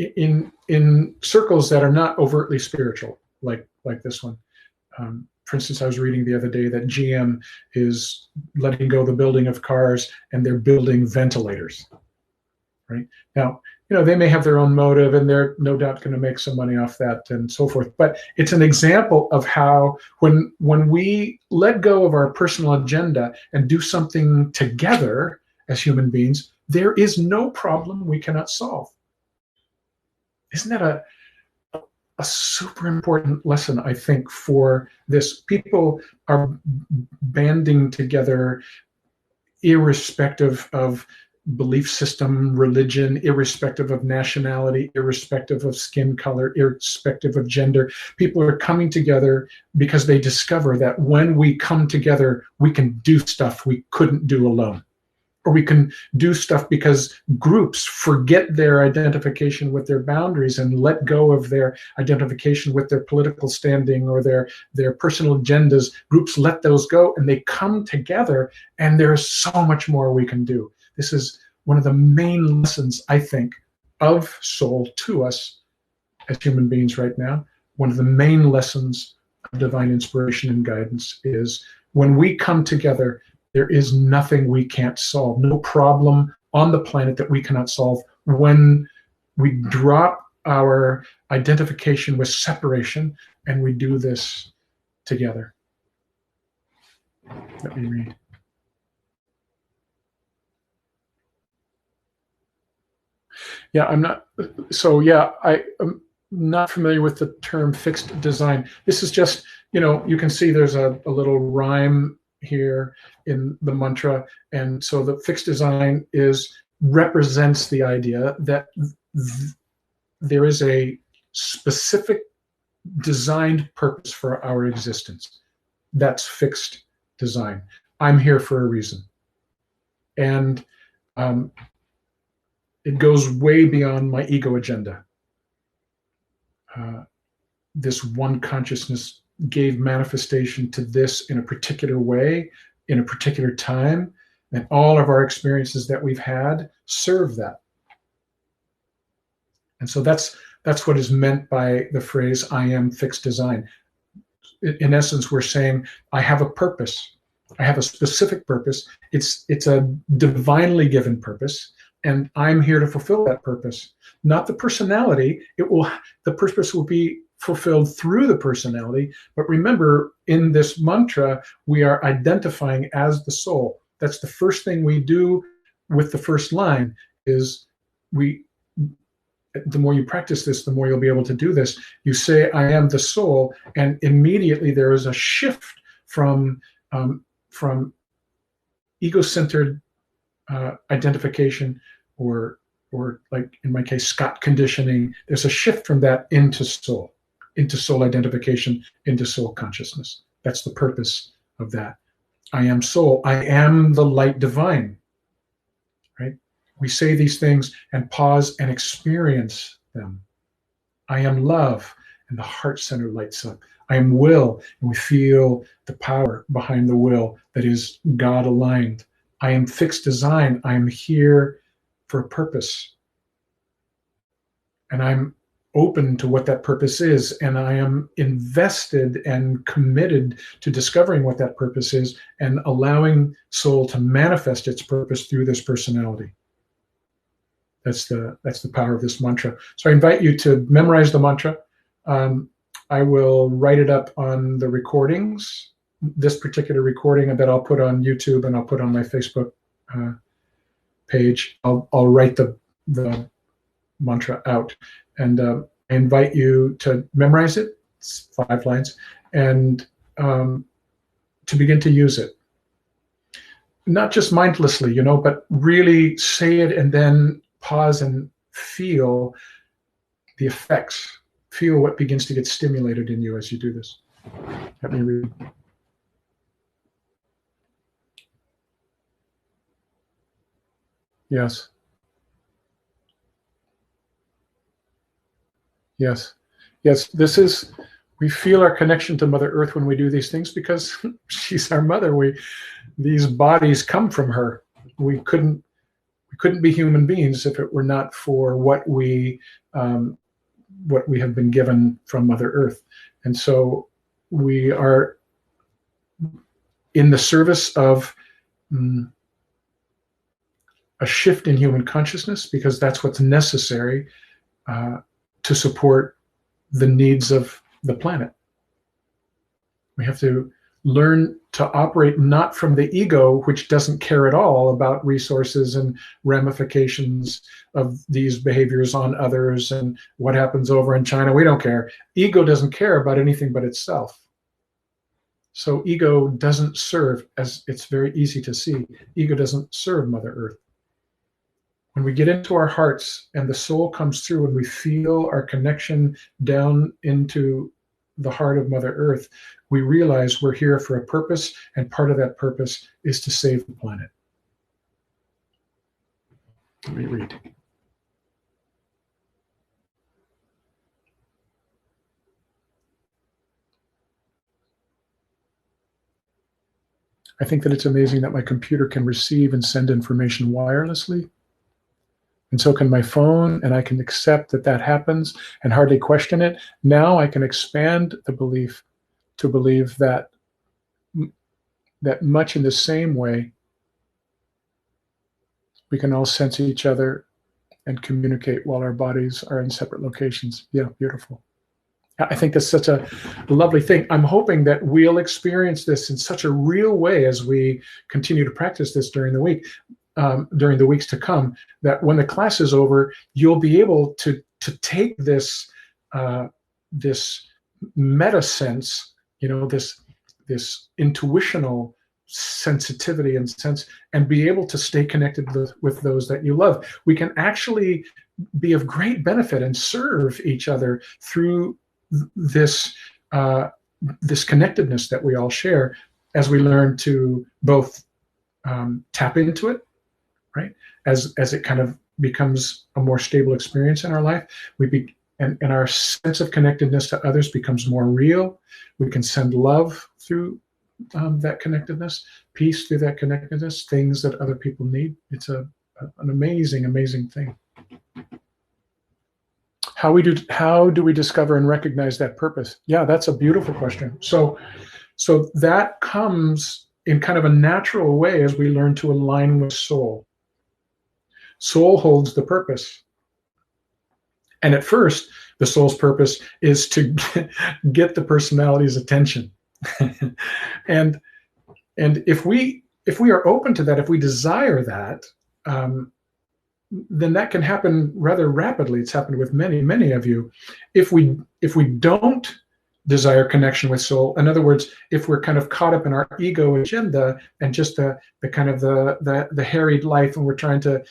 in circles that are not overtly spiritual, like this one. For instance, I was reading the other day that GM is letting go of the building of cars, and they're building ventilators. Right now, they may have their own motive, and they're no doubt going to make some money off that and so forth. But it's an example of how when we let go of our personal agenda and do something together as human beings, there is no problem we cannot solve. Isn't that a super important lesson, I think, for this? People are banding together irrespective of belief system, religion, irrespective of nationality, irrespective of skin color, irrespective of gender. People are coming together because they discover that when we come together, we can do stuff we couldn't do alone. Or we can do stuff because groups forget their identification with their boundaries and let go of their identification with their political standing or their personal agendas. Groups let those go and they come together, and there's so much more we can do. This is one of the main lessons, I think, of soul to us as human beings right now. One of the main lessons of divine inspiration and guidance is when we come together, there is nothing we can't solve, no problem on the planet that we cannot solve when we drop our identification with separation and we do this together. Let me read. Yeah, I'm not familiar with the term fixed design. This is just, you can see there's a little rhyme here in the mantra. And so the fixed design is represents the idea that there is a specific designed purpose for our existence. That's fixed design. I'm here for a reason. And it goes way beyond my ego agenda. This one consciousness gave manifestation to this in a particular way, in a particular time, and all of our experiences that we've had serve that. And so that's what is meant by the phrase, I am fixed design. In essence, we're saying, I have a purpose. I have a specific purpose. It's a divinely given purpose, and I'm here to fulfill that purpose. Not the personality. The purpose will be fulfilled through the personality. But remember, in this mantra, we are identifying as the soul. That's the first thing we do with the first line is the more you practice this, the more you'll be able to do this. You say, I am the soul, and immediately there is a shift from ego-centered identification or like in my case, Scott conditioning. There's a shift from that into soul identification, into soul consciousness. That's the purpose of that. I am soul. I am the light divine, right? We say these things and pause and experience them. I am love, and the heart center lights up. I am will, and we feel the power behind the will that is God aligned. I am fixed design. I am here for a purpose. And I'm open to what that purpose is, and I am invested and committed to discovering what that purpose is and allowing soul to manifest its purpose through this personality. That's the power of this mantra. So I invite you to memorize the mantra. I will write it up on the recordings, this particular recording that I'll put on YouTube and I'll put on my Facebook page. I'll write the mantra out, and I invite you to memorize it. It's 5 lines, and to begin to use it. Not just mindlessly, but really say it and then pause and feel the effects. Feel what begins to get stimulated in you as you do this. Let me read. Yes. Yes. Yes. We feel our connection to Mother Earth when we do these things because she's our mother. These bodies come from her. We couldn't be human beings if it were not for what we have been given from Mother Earth. And so we are in the service of a shift in human consciousness, because that's what's necessary to support the needs of the planet. We have to learn to operate not from the ego, which doesn't care at all about resources and ramifications of these behaviors on others and what happens over in China. We don't care. Ego doesn't care about anything but itself. So ego doesn't serve, as it's very easy to see, ego doesn't serve Mother Earth. When we get into our hearts and the soul comes through and we feel our connection down into the heart of Mother Earth, we realize we're here for a purpose, and part of that purpose is to save the planet. Let me read. I think that it's amazing that my computer can receive and send information wirelessly. And so can my phone, and I can accept that happens and hardly question it. Now I can expand the belief to believe that much in the same way, we can all sense each other and communicate while our bodies are in separate locations. Yeah, beautiful. I think that's such a lovely thing. I'm hoping that we'll experience this in such a real way as we continue to practice this during the week. During the weeks to come, that when the class is over, you'll be able to take this this meta sense, this intuitional sensitivity and sense, and be able to stay connected with those that you love. We can actually be of great benefit and serve each other through this this connectedness that we all share, as we learn to both tap into it, right? As it kind of becomes a more stable experience in our life, and our sense of connectedness to others becomes more real. We can send love through that connectedness, peace through that connectedness, things that other people need. It's an amazing, amazing thing. How do we discover and recognize that purpose? Yeah, that's a beautiful question. So that comes in kind of a natural way as we learn to align with soul. Soul holds the purpose. And at first, the soul's purpose is to get the personality's attention. and if we are open to that, if we desire that, then that can happen rather rapidly. It's happened with many of you. If we don't desire connection with soul, in other words, if we're kind of caught up in our ego agenda and just the kind of the harried life, and we're trying to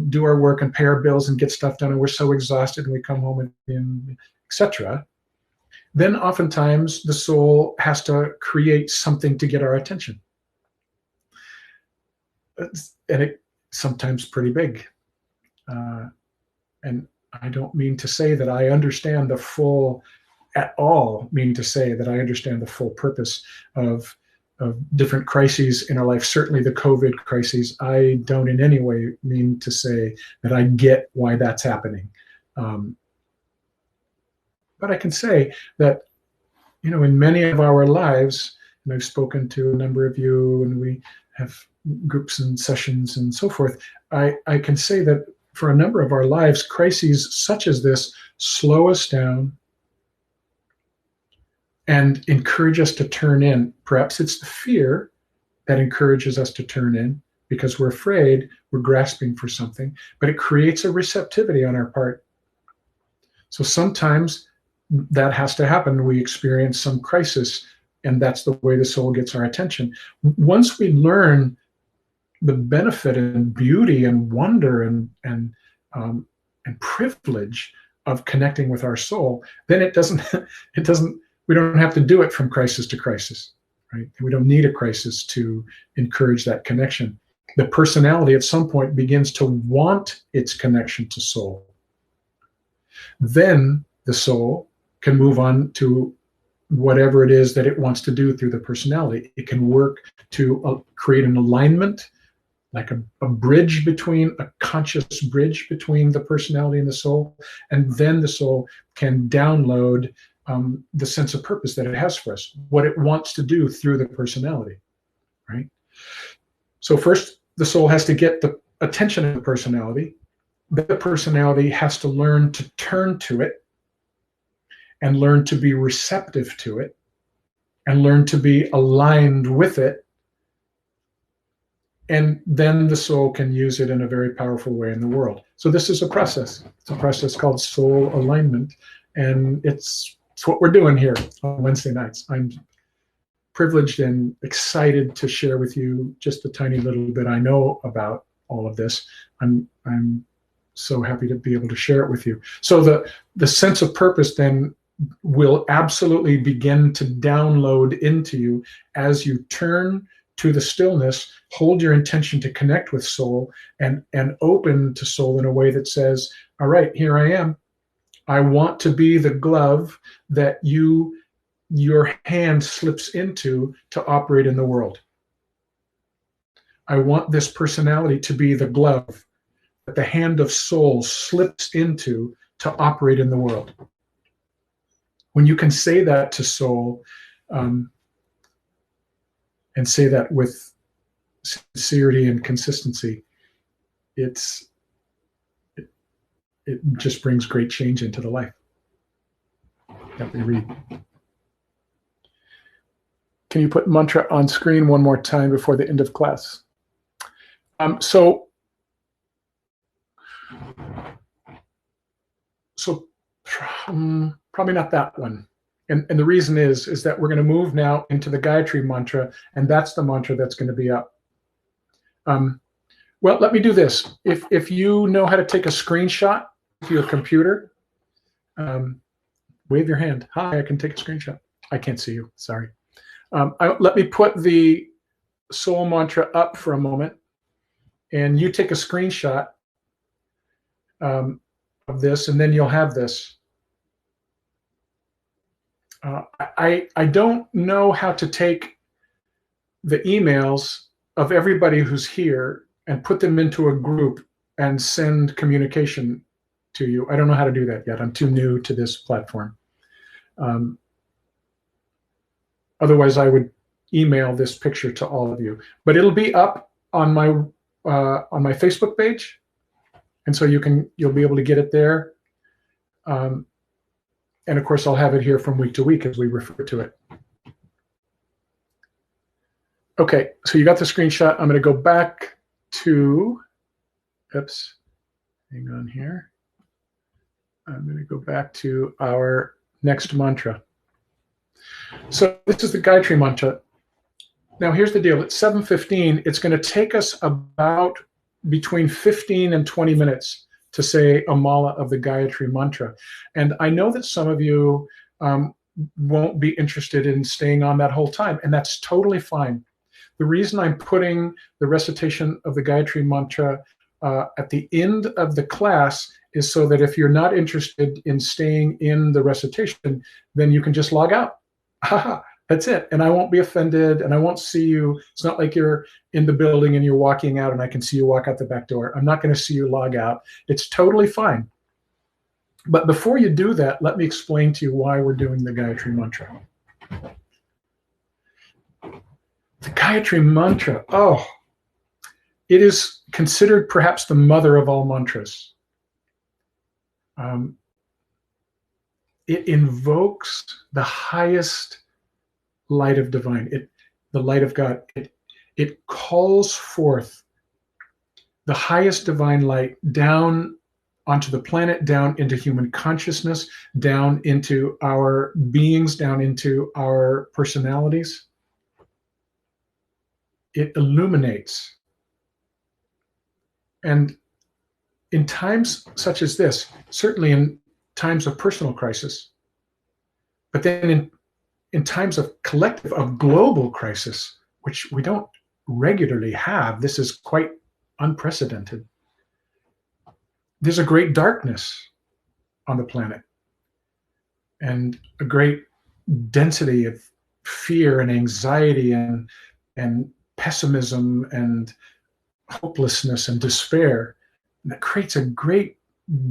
do our work and pay our bills and get stuff done, and we're so exhausted, and we come home and etc., then oftentimes the soul has to create something to get our attention, and it sometimes pretty big. And I don't mean to say that I understand the full at all, mean to say that I understand the full purpose of different crises in our life. Certainly the COVID crises, I don't in any way mean to say that I get why that's happening. But I can say that, in many of our lives, and I've spoken to a number of you, and we have groups and sessions and so forth, I can say that for a number of our lives, crises such as this slow us down and encourage us to turn in. Perhaps it's the fear that encourages us to turn in because we're afraid, we're grasping for something, but it creates a receptivity on our part. So sometimes that has to happen. We experience some crisis, and that's the way the soul gets our attention. Once we learn the benefit and beauty and wonder and privilege of connecting with our soul, then we don't have to do it from crisis to crisis, right? We don't need a crisis to encourage that connection. The personality at some point begins to want its connection to soul. Then the soul can move on to whatever it is that it wants to do through the personality. It can work to create an alignment, like a bridge between, a conscious bridge between the personality and the soul. And then the soul can download the sense of purpose that it has for us, what it wants to do through the personality, right? So first, the soul has to get the attention of the personality. The personality has to learn to turn to it and learn to be receptive to it and learn to be aligned with it. And then the soul can use it in a very powerful way in the world. So this is a process. It's a process called soul alignment. And it's what we're doing here on Wednesday nights. I'm privileged and excited to share with you just a tiny little bit I know about all of this. I'm so happy to be able to share it with you. So the sense of purpose then will absolutely begin to download into you as you turn to the stillness, hold your intention to connect with soul, and open to soul in a way that says, all right, here I am. I want to be the glove that your hand slips into to operate in the world. I want this personality to be the glove that the hand of soul slips into to operate in the world. When you can say that to soul, and say that with sincerity and consistency, it just brings great change into the life. Let me read. Can you put mantra on screen one more time before the end of class? So probably not that one. And the reason is that we're going to move now into the Gayatri mantra, and that's the mantra that's going to be up. Well, let me do this. If you know how to take a screenshot with your computer, wave your hand. Hi, I can take a screenshot. I can't see you. Sorry. Let me put the soul mantra up for a moment, and you take a screenshot of this, and then you'll have this. I don't know how to take the emails of everybody who's here and put them into a group and send communication to you. I don't know how to do that yet. I'm too new to this platform. Otherwise, I would email this picture to all of you. But it'll be up on my Facebook page, and so you'll be able to get it there. And of course, I'll have it here from week to week as we refer to it. Okay, so you got the screenshot. I'm going to go back to, oops, hang on here. I'm going to go back to our next mantra. So this is the Gayatri mantra. Now here's the deal. At 7:15, it's going to take us about between 15 and 20 minutes to say a mala of the Gayatri mantra. And I know that some of you won't be interested in staying on that whole time, and that's totally fine. The reason I'm putting the recitation of the Gayatri mantra at the end of the class is so that if you're not interested in staying in the recitation, then you can just log out. That's it. And I won't be offended, and I won't see you. It's not like you're in the building and you're walking out and I can see you walk out the back door. I'm not going to see you log out. It's totally fine. But before you do that, let me explain to you why we're doing the Gayatri mantra. The Gayatri mantra, it is considered perhaps the mother of all mantras. It invokes the highest light of divine, the light of God. It calls forth the highest divine light down onto the planet, down into human consciousness, down into our beings, down into our personalities. It illuminates. And in times such as this, certainly in times of personal crisis, but then in times of collective, of global crisis, which we don't regularly have, this is quite unprecedented. There's a great darkness on the planet and a great density of fear and anxiety and pessimism and hopelessness and despair. And that creates a great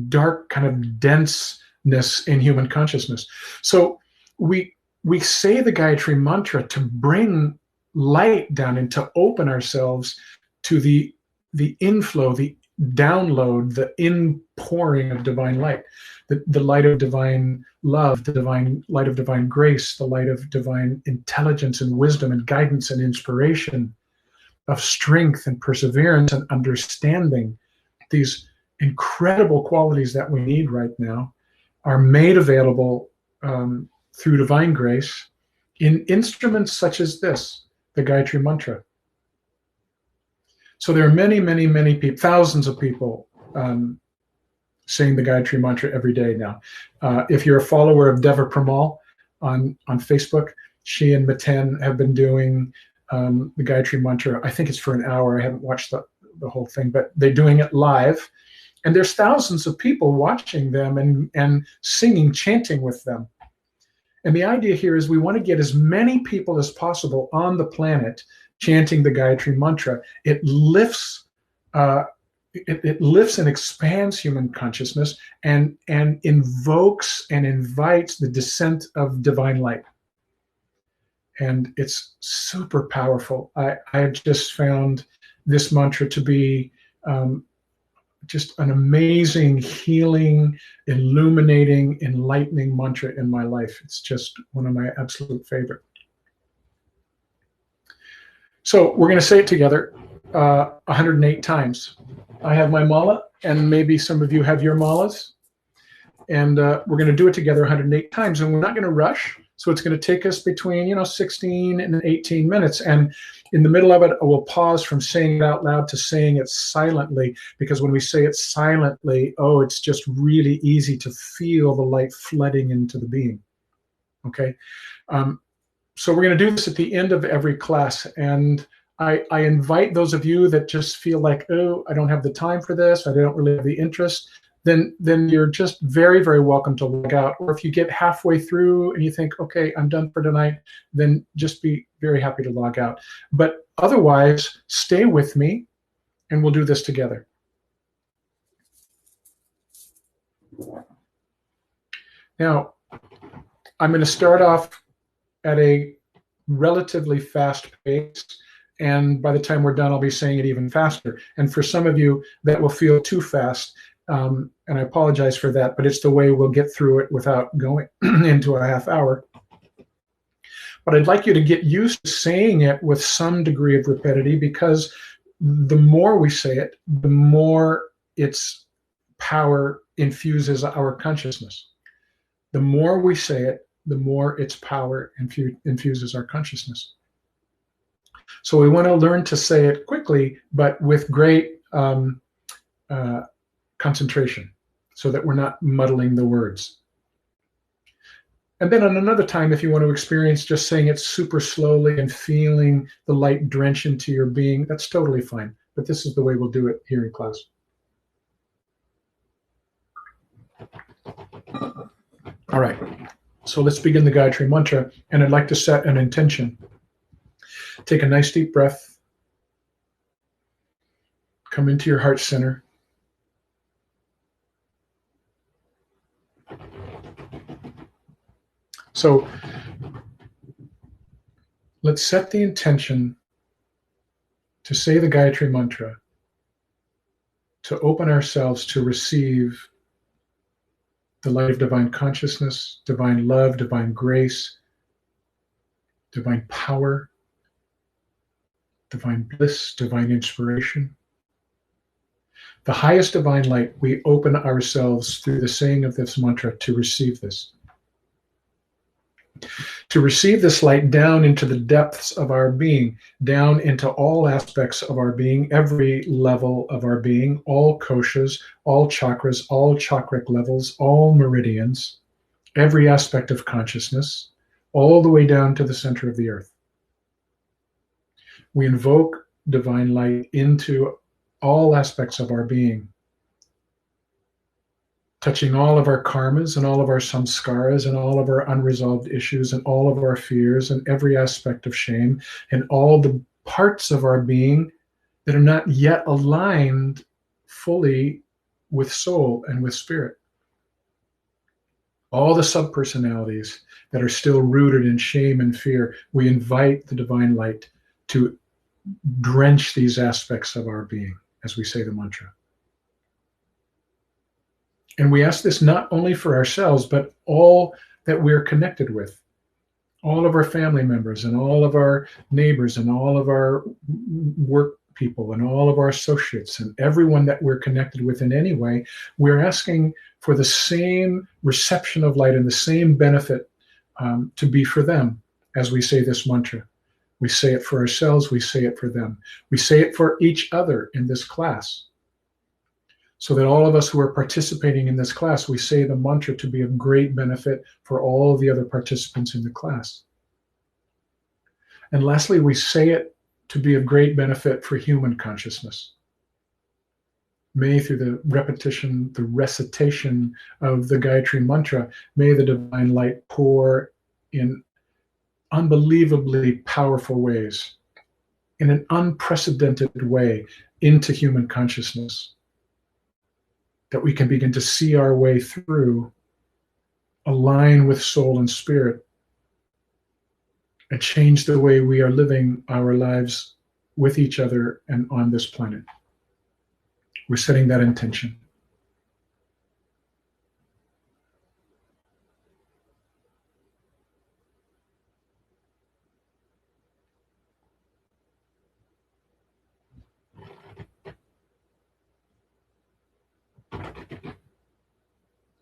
dark kind of denseness in human consciousness. So we say the Gayatri mantra to bring light down and to open ourselves to the inflow, the download, the inpouring of divine light, the light of divine love, the divine light of divine grace, the light of divine intelligence and wisdom and guidance and inspiration, of strength and perseverance and understanding. These incredible qualities that we need right now are made available through divine grace in instruments such as this, the Gayatri mantra. So there are many, many, many people, thousands of people saying the Gayatri mantra every day now. If you're a follower of Deva Premal on Facebook, she and Miten have been doing the Gayatri mantra. I think it's for an hour. I haven't watched the whole thing, but they're doing it live. And there's thousands of people watching them and singing, chanting with them. And the idea here is we want to get as many people as possible on the planet chanting the Gayatri mantra. It lifts it lifts and expands human consciousness and invokes and invites the descent of divine light. And it's super powerful. I have just found this mantra to be just an amazing, healing, illuminating, enlightening mantra in my life. It's just one of my absolute favorite. So we're going to say it together 108 times. I have my mala, and maybe some of you have your malas. And we're going to do it together 108 times, and we're not going to rush. So it's going to take us between 16 and 18 minutes. And in the middle of it, we'll pause from saying it out loud to saying it silently, because when we say it silently, it's just really easy to feel the light flooding into the being. Okay. So we're going to do this at the end of every class. And I invite those of you that just feel like, I don't have the time for this, I don't really have the interest, then you're just very, very welcome to log out. Or if you get halfway through and you think, okay, I'm done for tonight, then just be very happy to log out. But otherwise, stay with me and we'll do this together. Now, I'm going to start off at a relatively fast pace. And by the time we're done, I'll be saying it even faster. And for some of you, that will feel too fast. And I apologize for that, but it's the way we'll get through it without going into a half hour. But I'd like you to get used to saying it with some degree of rapidity, because the more we say it, the more its power infuses our consciousness. The more we say it, the more its power infuses our consciousness. So we want to learn to say it quickly, but with great concentration, so that we're not muddling the words. And then on another time, if you want to experience just saying it super slowly and feeling the light drench into your being, that's totally fine. But this is the way we'll do it here in class. All right. So let's begin the Gayatri Mantra, and I'd like to set an intention. Take a nice deep breath. Come into your heart center. So let's set the intention to say the Gayatri Mantra, to open ourselves to receive the light of divine consciousness, divine love, divine grace, divine power, divine bliss, divine inspiration. The highest divine light, we open ourselves through the saying of this mantra to receive this. To receive this light down into the depths of our being, down into all aspects of our being, every level of our being, all koshas, all chakras, all chakric levels, all meridians, every aspect of consciousness, all the way down to the center of the earth. We invoke divine light into all aspects of our being, touching all of our karmas and all of our samskaras and all of our unresolved issues and all of our fears and every aspect of shame and all the parts of our being that are not yet aligned fully with soul and with spirit. All the subpersonalities that are still rooted in shame and fear, we invite the divine light to drench these aspects of our being as we say the mantra. And we ask this not only for ourselves, but all that we're connected with, all of our family members and all of our neighbors and all of our work people and all of our associates and everyone that we're connected with in any way. We're asking for the same reception of light and the same benefit to be for them as we say this mantra. We say it for ourselves, we say it for them. We say it for each other in this class. So that all of us who are participating in this class, we say the mantra to be of great benefit for all the other participants in the class. And lastly, we say it to be of great benefit for human consciousness. May through the repetition, the recitation of the Gayatri Mantra, may the divine light pour in unbelievably powerful ways, in an unprecedented way, into human consciousness, that we can begin to see our way through, align with soul and spirit, and change the way we are living our lives with each other and on this planet. We're setting that intention.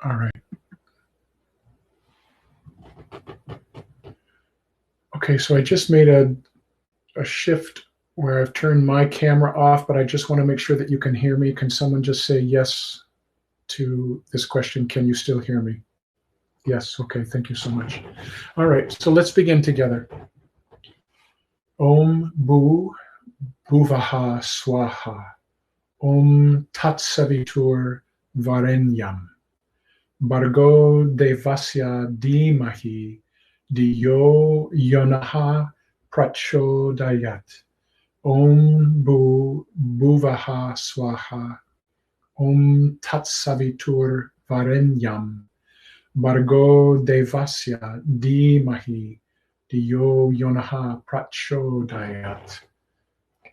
All right. Okay, so I just made a shift where I've turned my camera off, but I just want to make sure that you can hear me. Can someone just say yes to this question? Can you still hear me? Yes. Okay. Thank you so much. All right. So let's begin together. Om Bu Bhuvaha Swaha. Om Tat Savitur Varenyam. Bargo Devasya Dhimahi Diyo Yonaha Prachodayat. Om Bu Bhuvaha Swaha. Om Tat Savitur Varenyam. Bargo Devasya Dhimahi Diyo Yonaha Prachodayat.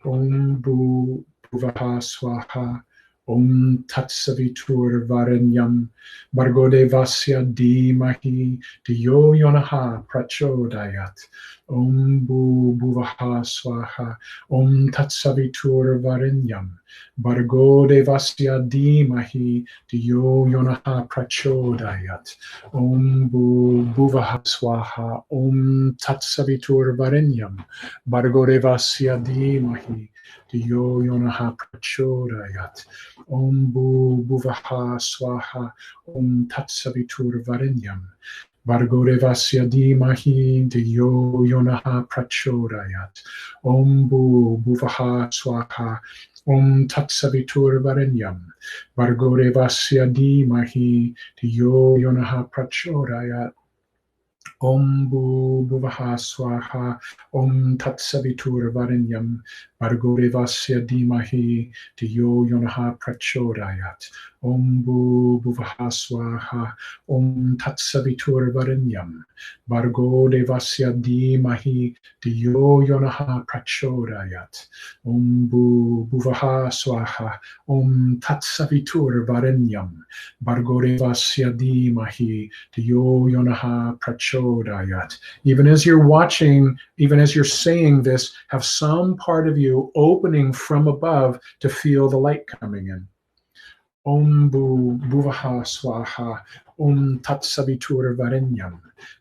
Om Bu Bhuvaha Swaha. Om Tat Savitur Varenyam. Bargo Devasya Dhimahi Diyo Yonaha Prachodayat. Om Bu Bhuvaha Swaha. Om Tat Savitur Varenyam. Bargo Devasya Dhimahi Diyo Yonaha Prachodayat. Om Bu Bhuvaha Swaha. Om Tat Savitur Varenyam. Bargo Devasya Dhimahi Diyo Yonaha Prachodayat. Om Bu Bhuvaha Swaha. Om Tat Savitur Varenyam. Bargo Devasya Dhimahi Diyo Yonaha Prachodayat. Om Bu Bhuvaha Swaha. Om Tat Savitur Varenyam. Bargo Devasya Dhimahi Diyo Yonaha Prachodayat. Om Bu Bhuvaha Swaha. Om Tat Savitur Varenyam. Bargo Devasya Dhimahi Diyo Yonaha Prachodayat. Om Bu Bhuvaha Swaha. Om Tat Savitur Varenyam. Bargo Devasya Dhimahi Diyo Yonaha Prachodayat. Om Bu Bhuvaha Swaha. Om Tat Savitur Varenyam. Bargo Devasya Dhimahi Diyo Yonaha Prachodayat. Even as you're watching, even as you're saying this, have some part of you opening from above to feel the light coming in. Om Bu Bhuvaha Swaha. Om Tat Savitur Varenyam.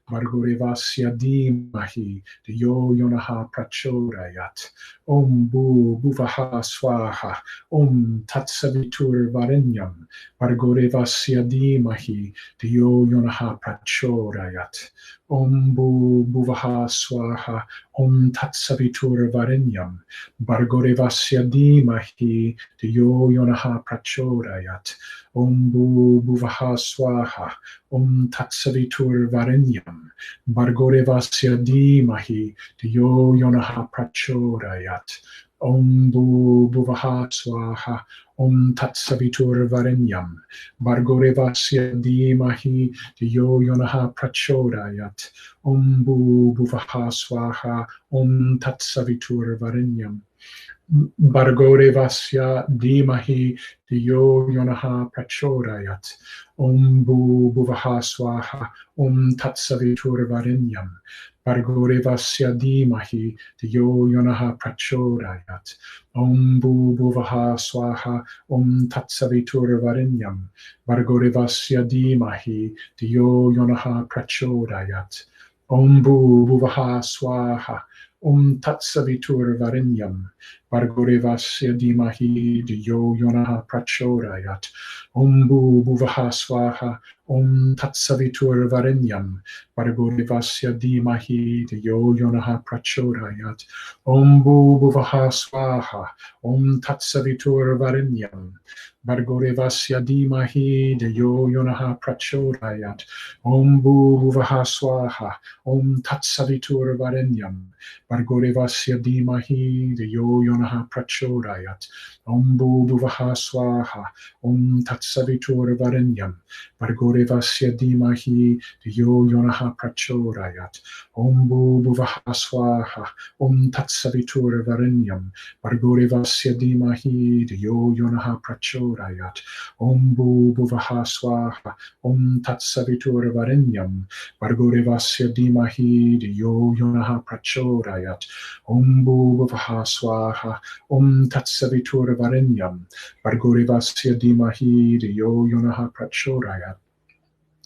Bargo Devasya Dhimahi Diyo Yonaha Prachodayat. Om Bu Bhuvaha Swaha. Om Tat Savitur Varenyam. Bargo Devasya Dhimahi Diyo Yonaha Prachodayat. Om Bu Bhuvaha Swaha. Om Tat Savitur Varenyam. Bargo Devasya Dhimahi Diyo Yonaha Prachodayat. Om Bu Bhuvaha Swaha. Om Tat Savitur Varenyam. Bargo Devasya Dhimahi Diyo Yonaha Prachodayat. Om Bu Bhuvaha Swaha. Om Tat Savitur Varenyam. Bargo Devasya Dhimahi Diyo Yonaha Prachodayat. Om Bu Bhuvaha Swaha. Om Tat Savitur Varenyam. Bargo Devasya Dhimahi Diyo Yonaha Prachodayat. Om Bu Bhuvaha Swaha. Om Tat Savitur Varenyam. Bargo Devasya Dhimahi Diyo Yonaha Prachodayat. Om Bu Bhuvaha Swaha. Om Tat Savitur Varenyam. Bargo Devasya Dhimahi Diyo Yonaha Prachodayat. Om Bu Bhuvaha Swaha. Om Tat Savitur Varenyam. Bargo Devasya Dhimahi Diyo Yonaha Prachodayat. Om Bu Bhuvaha Swaha. Om Tat Savitur Varenyam. Bargo Devasya Dhimahi Diyo Yonaha Prachodayat. Om Bu Bhuvaha Swaha. Om Tat Savitur Varenyam. Bargo Devasya Dhimahi Diyo Yonaha Prachodayat. Om Bu Bhuvaha Swaha. Om Tat Savitur Varenyam. Bargo Devasya Dhimahi Diyo Yonaha Prachodayat. Om Bu Bhuvaha Swaha. Om Tat Savitur Varenyam. Bargo Devasya Dhimahi Diyo Yonaha Prachodayat. Om Bu Bhuvaha Swaha. Om Tat Savitur Varenyam. Bargo Devasya Dhimahi Diyo Yonaha Prachodayat. Om Bu Bhuvaha Swaha. Om Tat Savitur Varenyam. Bargo Devasya Dhimahi Diyo Yonaha Prachodayat. Om Bu Bhuvaha Swaha. Om Tat Savitur Varenyam. Bargo Devasya Dhimahi Diyo Yonaha Prachodayat.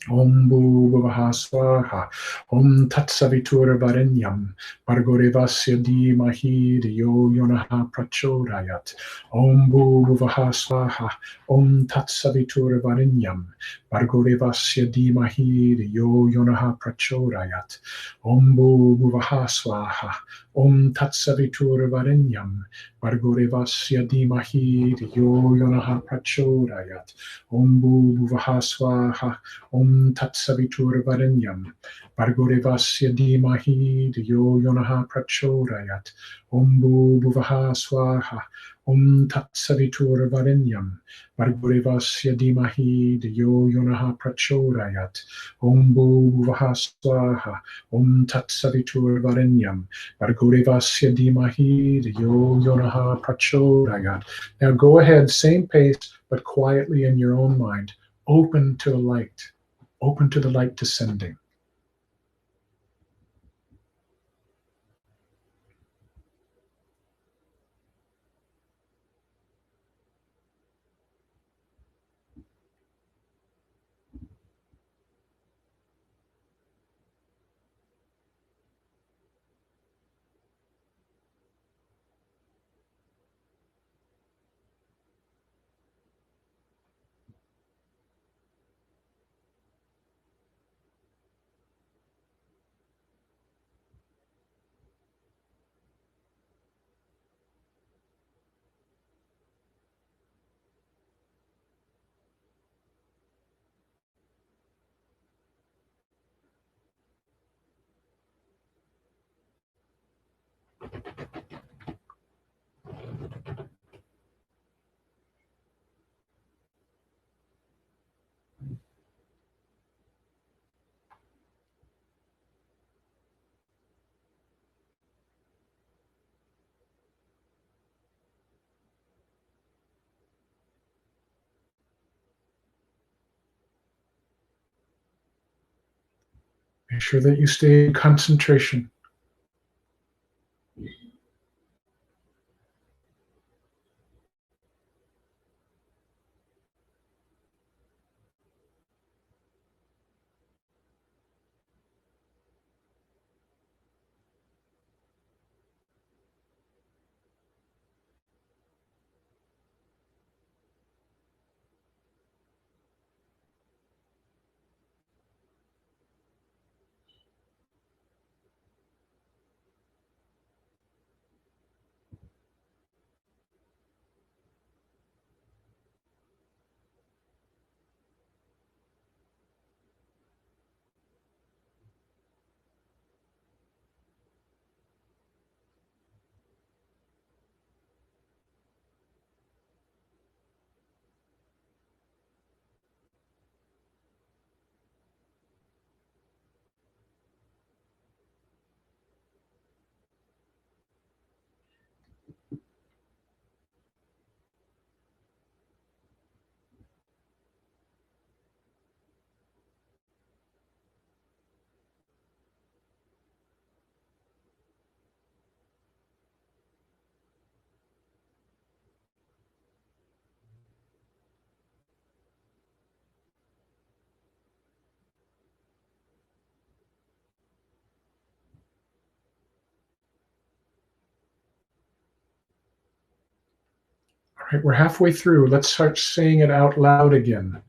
Om Bhuvavaha Swaha. Om Tatsaviturvarenyam. Bhargorevasya Dhimahi Dhiyo Yonaha Prachodayat. Om Bhuvavaha Swaha. Om Tatsaviturvarenyam. Bhargorevasya Dhimahi Dhiyo Yonaha Prachodayat. Om Bhuvavaha Swaha. Om Tatsaviturvarenyam. Bhargorevasya Dhimahi Dhiyo Yonaha Prachodayat. Om Bhuvavaha Swaha. Om Tatsaviturvarenyam. Bhargorevasya Dhimahi Dhiyo Yonaha Prachodayat. Om Bhuvaha Swaha. Om Tatsaviturvarenyam. Bhargorevasya Dhimahi Dhiyo Yonaha Prachodayat. Om Bhuvaha Swaha. Om Tatsaviturvarenyam. Bhargorevasya Dhimahi Dhiyo Yonaha Prachodayat. Now go ahead, same pace, but quietly in your own mind, open to the light. Open to the light descending. Make sure that you stay in concentration. All right, we're halfway through. Let's start saying it out loud again.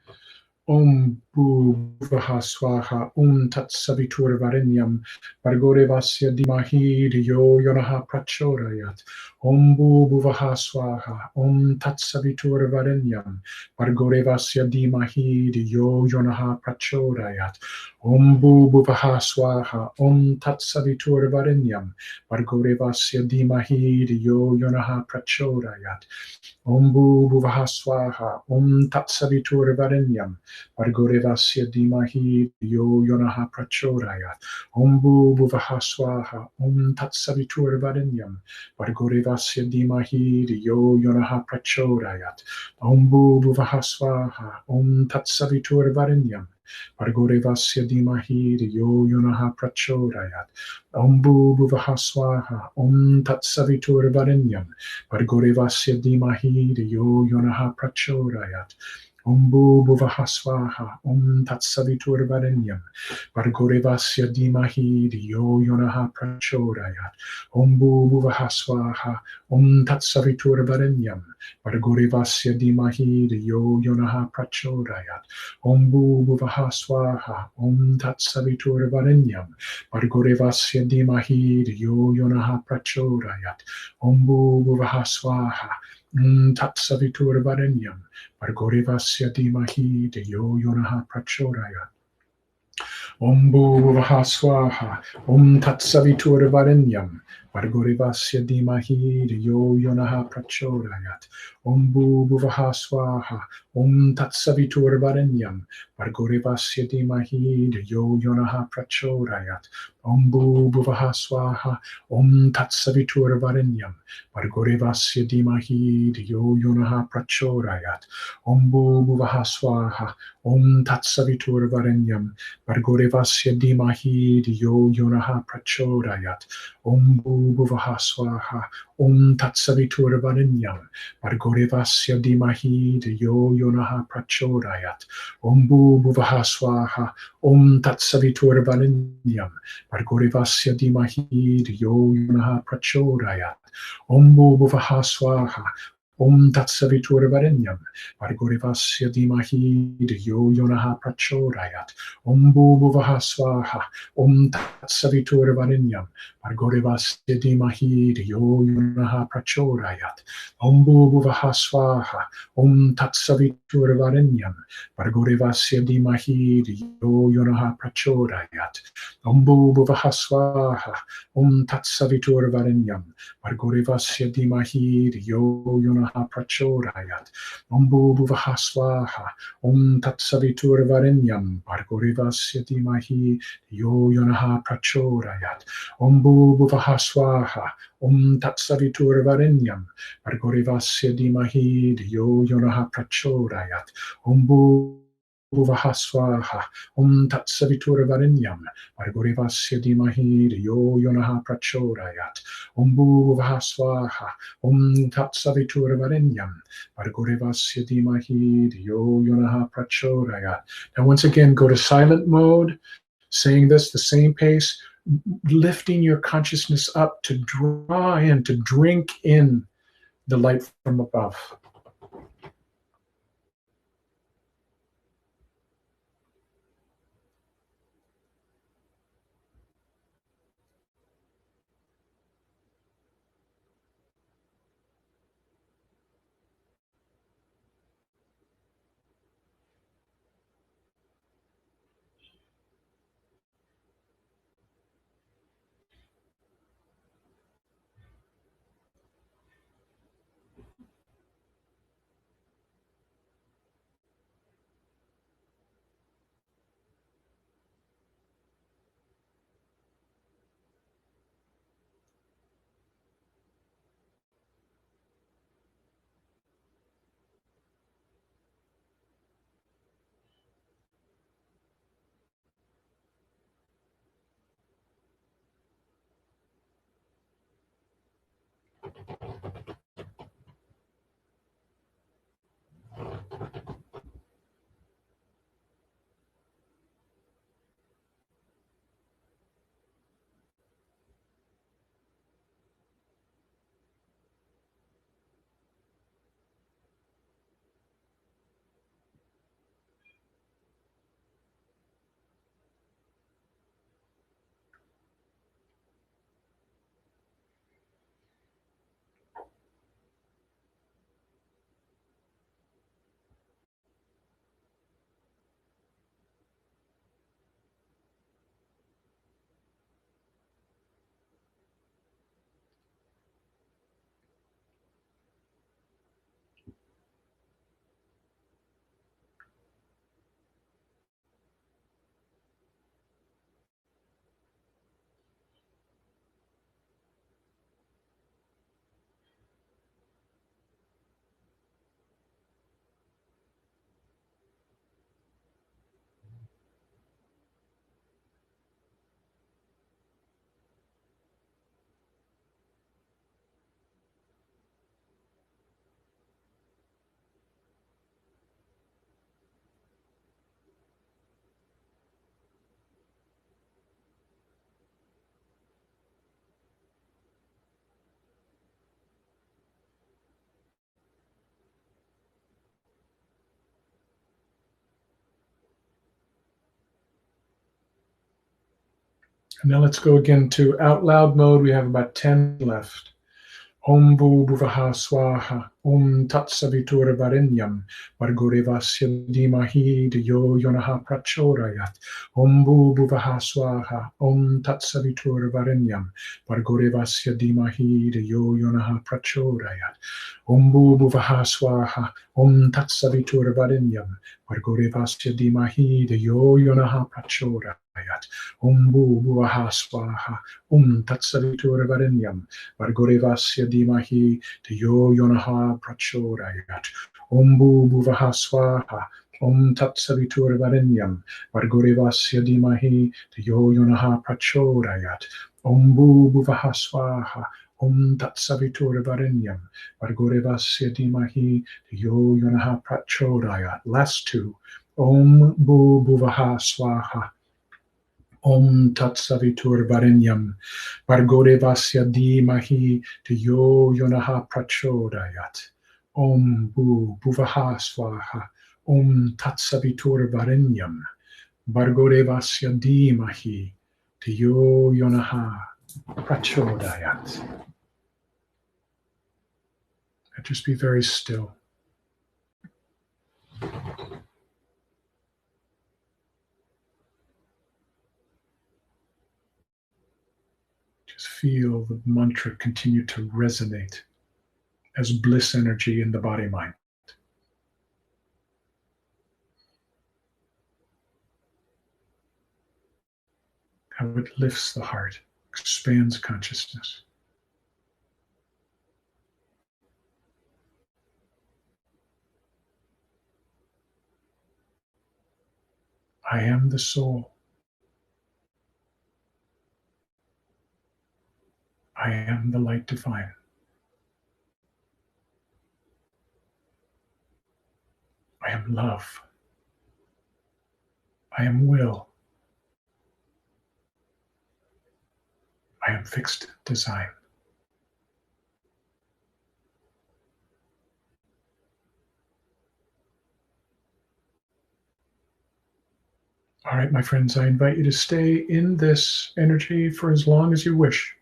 Om Bhuvaha Swaha. Om Tatsaviturvarenyam. Bhargorevasya Dhimahi Dhiyo Yonaha Prachodayat. Om Bhuvaha Swaha. Om Tatsaviturvarenyam. Bhargorevasya Dhimahi Dhiyo Yonaha Prachodayat. Om Bhuvaha Swaha. Om Tatsaviturvarenyam. Bhargorevasya Dhimahi Dhiyo Yonaha Prachodayat. Om Bhuvaha Swaha. Om Tatsaviturvarenyam. Bhargorevasya Dhimahi Dhiyo Yonaha Prachodayat. Om Bhuvaha Swaha. Om Tatsaviturvarenyam. Bhargorevasya Dhimahi Dhiyo Yonaha Prachodayat. Om Bhuvaha Swaha. Om Tatsaviturvarenyam. Bhargorevasya Dhimahi Dhiyo Yonaha Prachodayat. Om Bhuvaha Swaha. Om Tatsaviturvarenyam. Bhargorevasya Dhimahi Dhiyo Yonaha Prachodayat. Om Bhuvah Swaha. Om Tatsaviturvarenyam. Bhargorevasya Dhimahi Dhiyo Yonaha Prachodayat. Om Bhuvah Swaha. Om Tatsaviturvarenyam. Bhargorevasya Dhimahi Dhiyo Yonaha Prachodayat. Om Bhuvah Swaha. Om Tatsaviturvarenyam. Bhargorevasya Dhimahi Dhiyo Yonaha Prachodayat. Om Bhuvah Swaha. Tatsaviturvarenyam. Bhargorevasya Dhimahi Dhiyo Yonaha Prachodayat. Om Bhuvah Swaha. Om Tatsaviturvarenyam. Bhargorevasya Dhimahi Dhiyo Yonaha Prachodayat. Om Bhuvah Swaha. Om Tatsaviturvarenyam. Bhargorevasya Dhimahi Dhiyo Yonaha Prachodayat. Om Bhuvah Swaha. Om Tatsaviturvarenyam. Bhargorevasya Dhimahi Dhiyo Yonaha Prachodayat. Om Bhuvah Swaha. Om Tatsaviturvarenyam. Bhargorevasya Dhimahi Dhiyo Yonaha Prachodayat. Om Bhuvah Swaha. Om Tatsaviturvarenyam. Bhargorevasya Dhimahi Dhiyo Yonaha Prachodayat. Om Bhuvah Swaha. Om Tatsaviturvarenyam. Bhargorevasya Dhimahi Dhiyo Yonaha Prachodayat. Om Bhuvah Swaha. Om Tatsaviturvarenyam. Bhargorevasya Dhimahi Dhiyo Yonaha Prachodayat. Om Bhuvah Swaha. Om Tatsaviturvarenyam. Bhargorevasya Dhimahi Dhiyo Yonaha Prachodayat. Om Bhuvah Swaha. Om Tatsaviturvarenyam. Bhargorevasya Dhimahi Dhiyo Yonaha Prachodayat. Om Bhuvah Swaha. Om Tatsaviturvarenyam. Bhargorevasya Dhimahi Dhiyo Yonaha Prachodayat. Om Bhuvah Swaha. Om Tatsaviturvarenyam. Bhargorevasya Dhimahi Dhiyo Yonaha Prachodayat. Om Bhuvah Swaha. Om Tatsaviturvarenyam. Bhargorevasya Dhimahi Dhiyo Yonaha Prachodayat. Om Bhuvah Swaha. Om Tatsaviturvarenyam. Bhargorevasya Dhimahi Dhiyo Yonaha Prachodayat. Om Bhuvah Swaha. Om Tatsaviturvarenyam. Bhargorevasya Dhimahi Dhiyo Yonaha Prachodayat. Now once again, go to silent mode, saying this the same pace, lifting your consciousness up to draw in, to drink in the light from above. And now let's go again to out loud mode. We have about 10 left. Om Bhu Bhuvaha Swaha Om Tat Savitur Varenyam Vargorevasya Dhimahi Dhiyo Yonaha Prachodayat Om Bhu Bhuvaha Swaha Om Tat Savitur Varenyam Vargorevasya Dhimahi Dhiyo Yonaha Prachodayat Om Bhu Bhuvaha Swaha Om Tat Savitur Varenyam Vargorevasya Dhimahi Dhiyo Yonaha Prachodayat Om Bhu Bhuvaha Swaha Om Tat Savitur Varenyam Vargorevasya Dhimahi Dhiyo Yonaha Prachodayat Om Bhu Bhuvaha Swaha Om Tat Savitur Varenyam Vargorevasya Dhimahi Dhiyo Yonaha Prachodayat Om Bhu Bhuvaha Swaha Om Tat Savitur Varenyam Vargorevasya Dhimahi Dhiyo Yonaha Prachodayat. Last two. Om Bhu Bhuvaha Swaha Om Tat Savitur Varenyam Vargorevasya Dhimahi Dhiyo Yonaha Prachodayat Om Bhu Bhuvaha Swaha Om Tat Savitur Varenyam Vargorevasya Dhimahi Dhiyo Yonaha Prachodayat. And just be very still. Just feel the mantra continue to resonate as bliss energy in the body-mind. How it lifts the heart, expands consciousness. I am the soul. I am the light divine. I am love. I am will. I am fixed design. All right, my friends, I invite you to stay in this energy for as long as you wish,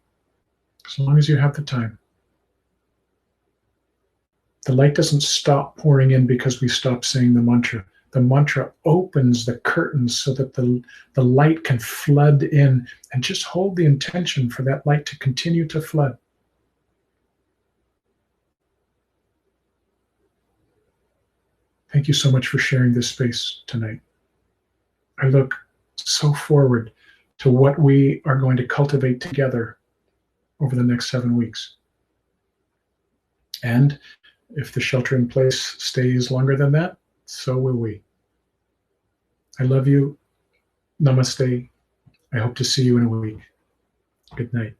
as long as you have the time. The light doesn't stop pouring in because we stop saying the mantra. The mantra opens the curtains so that the light can flood in, and just hold the intention for that light to continue to flood. Thank you so much for sharing this space tonight. I look so forward to what we are going to cultivate together over the next 7 weeks. And if the shelter in place stays longer than that, so will we. I love you. Namaste. I hope to see you in a week. Good night.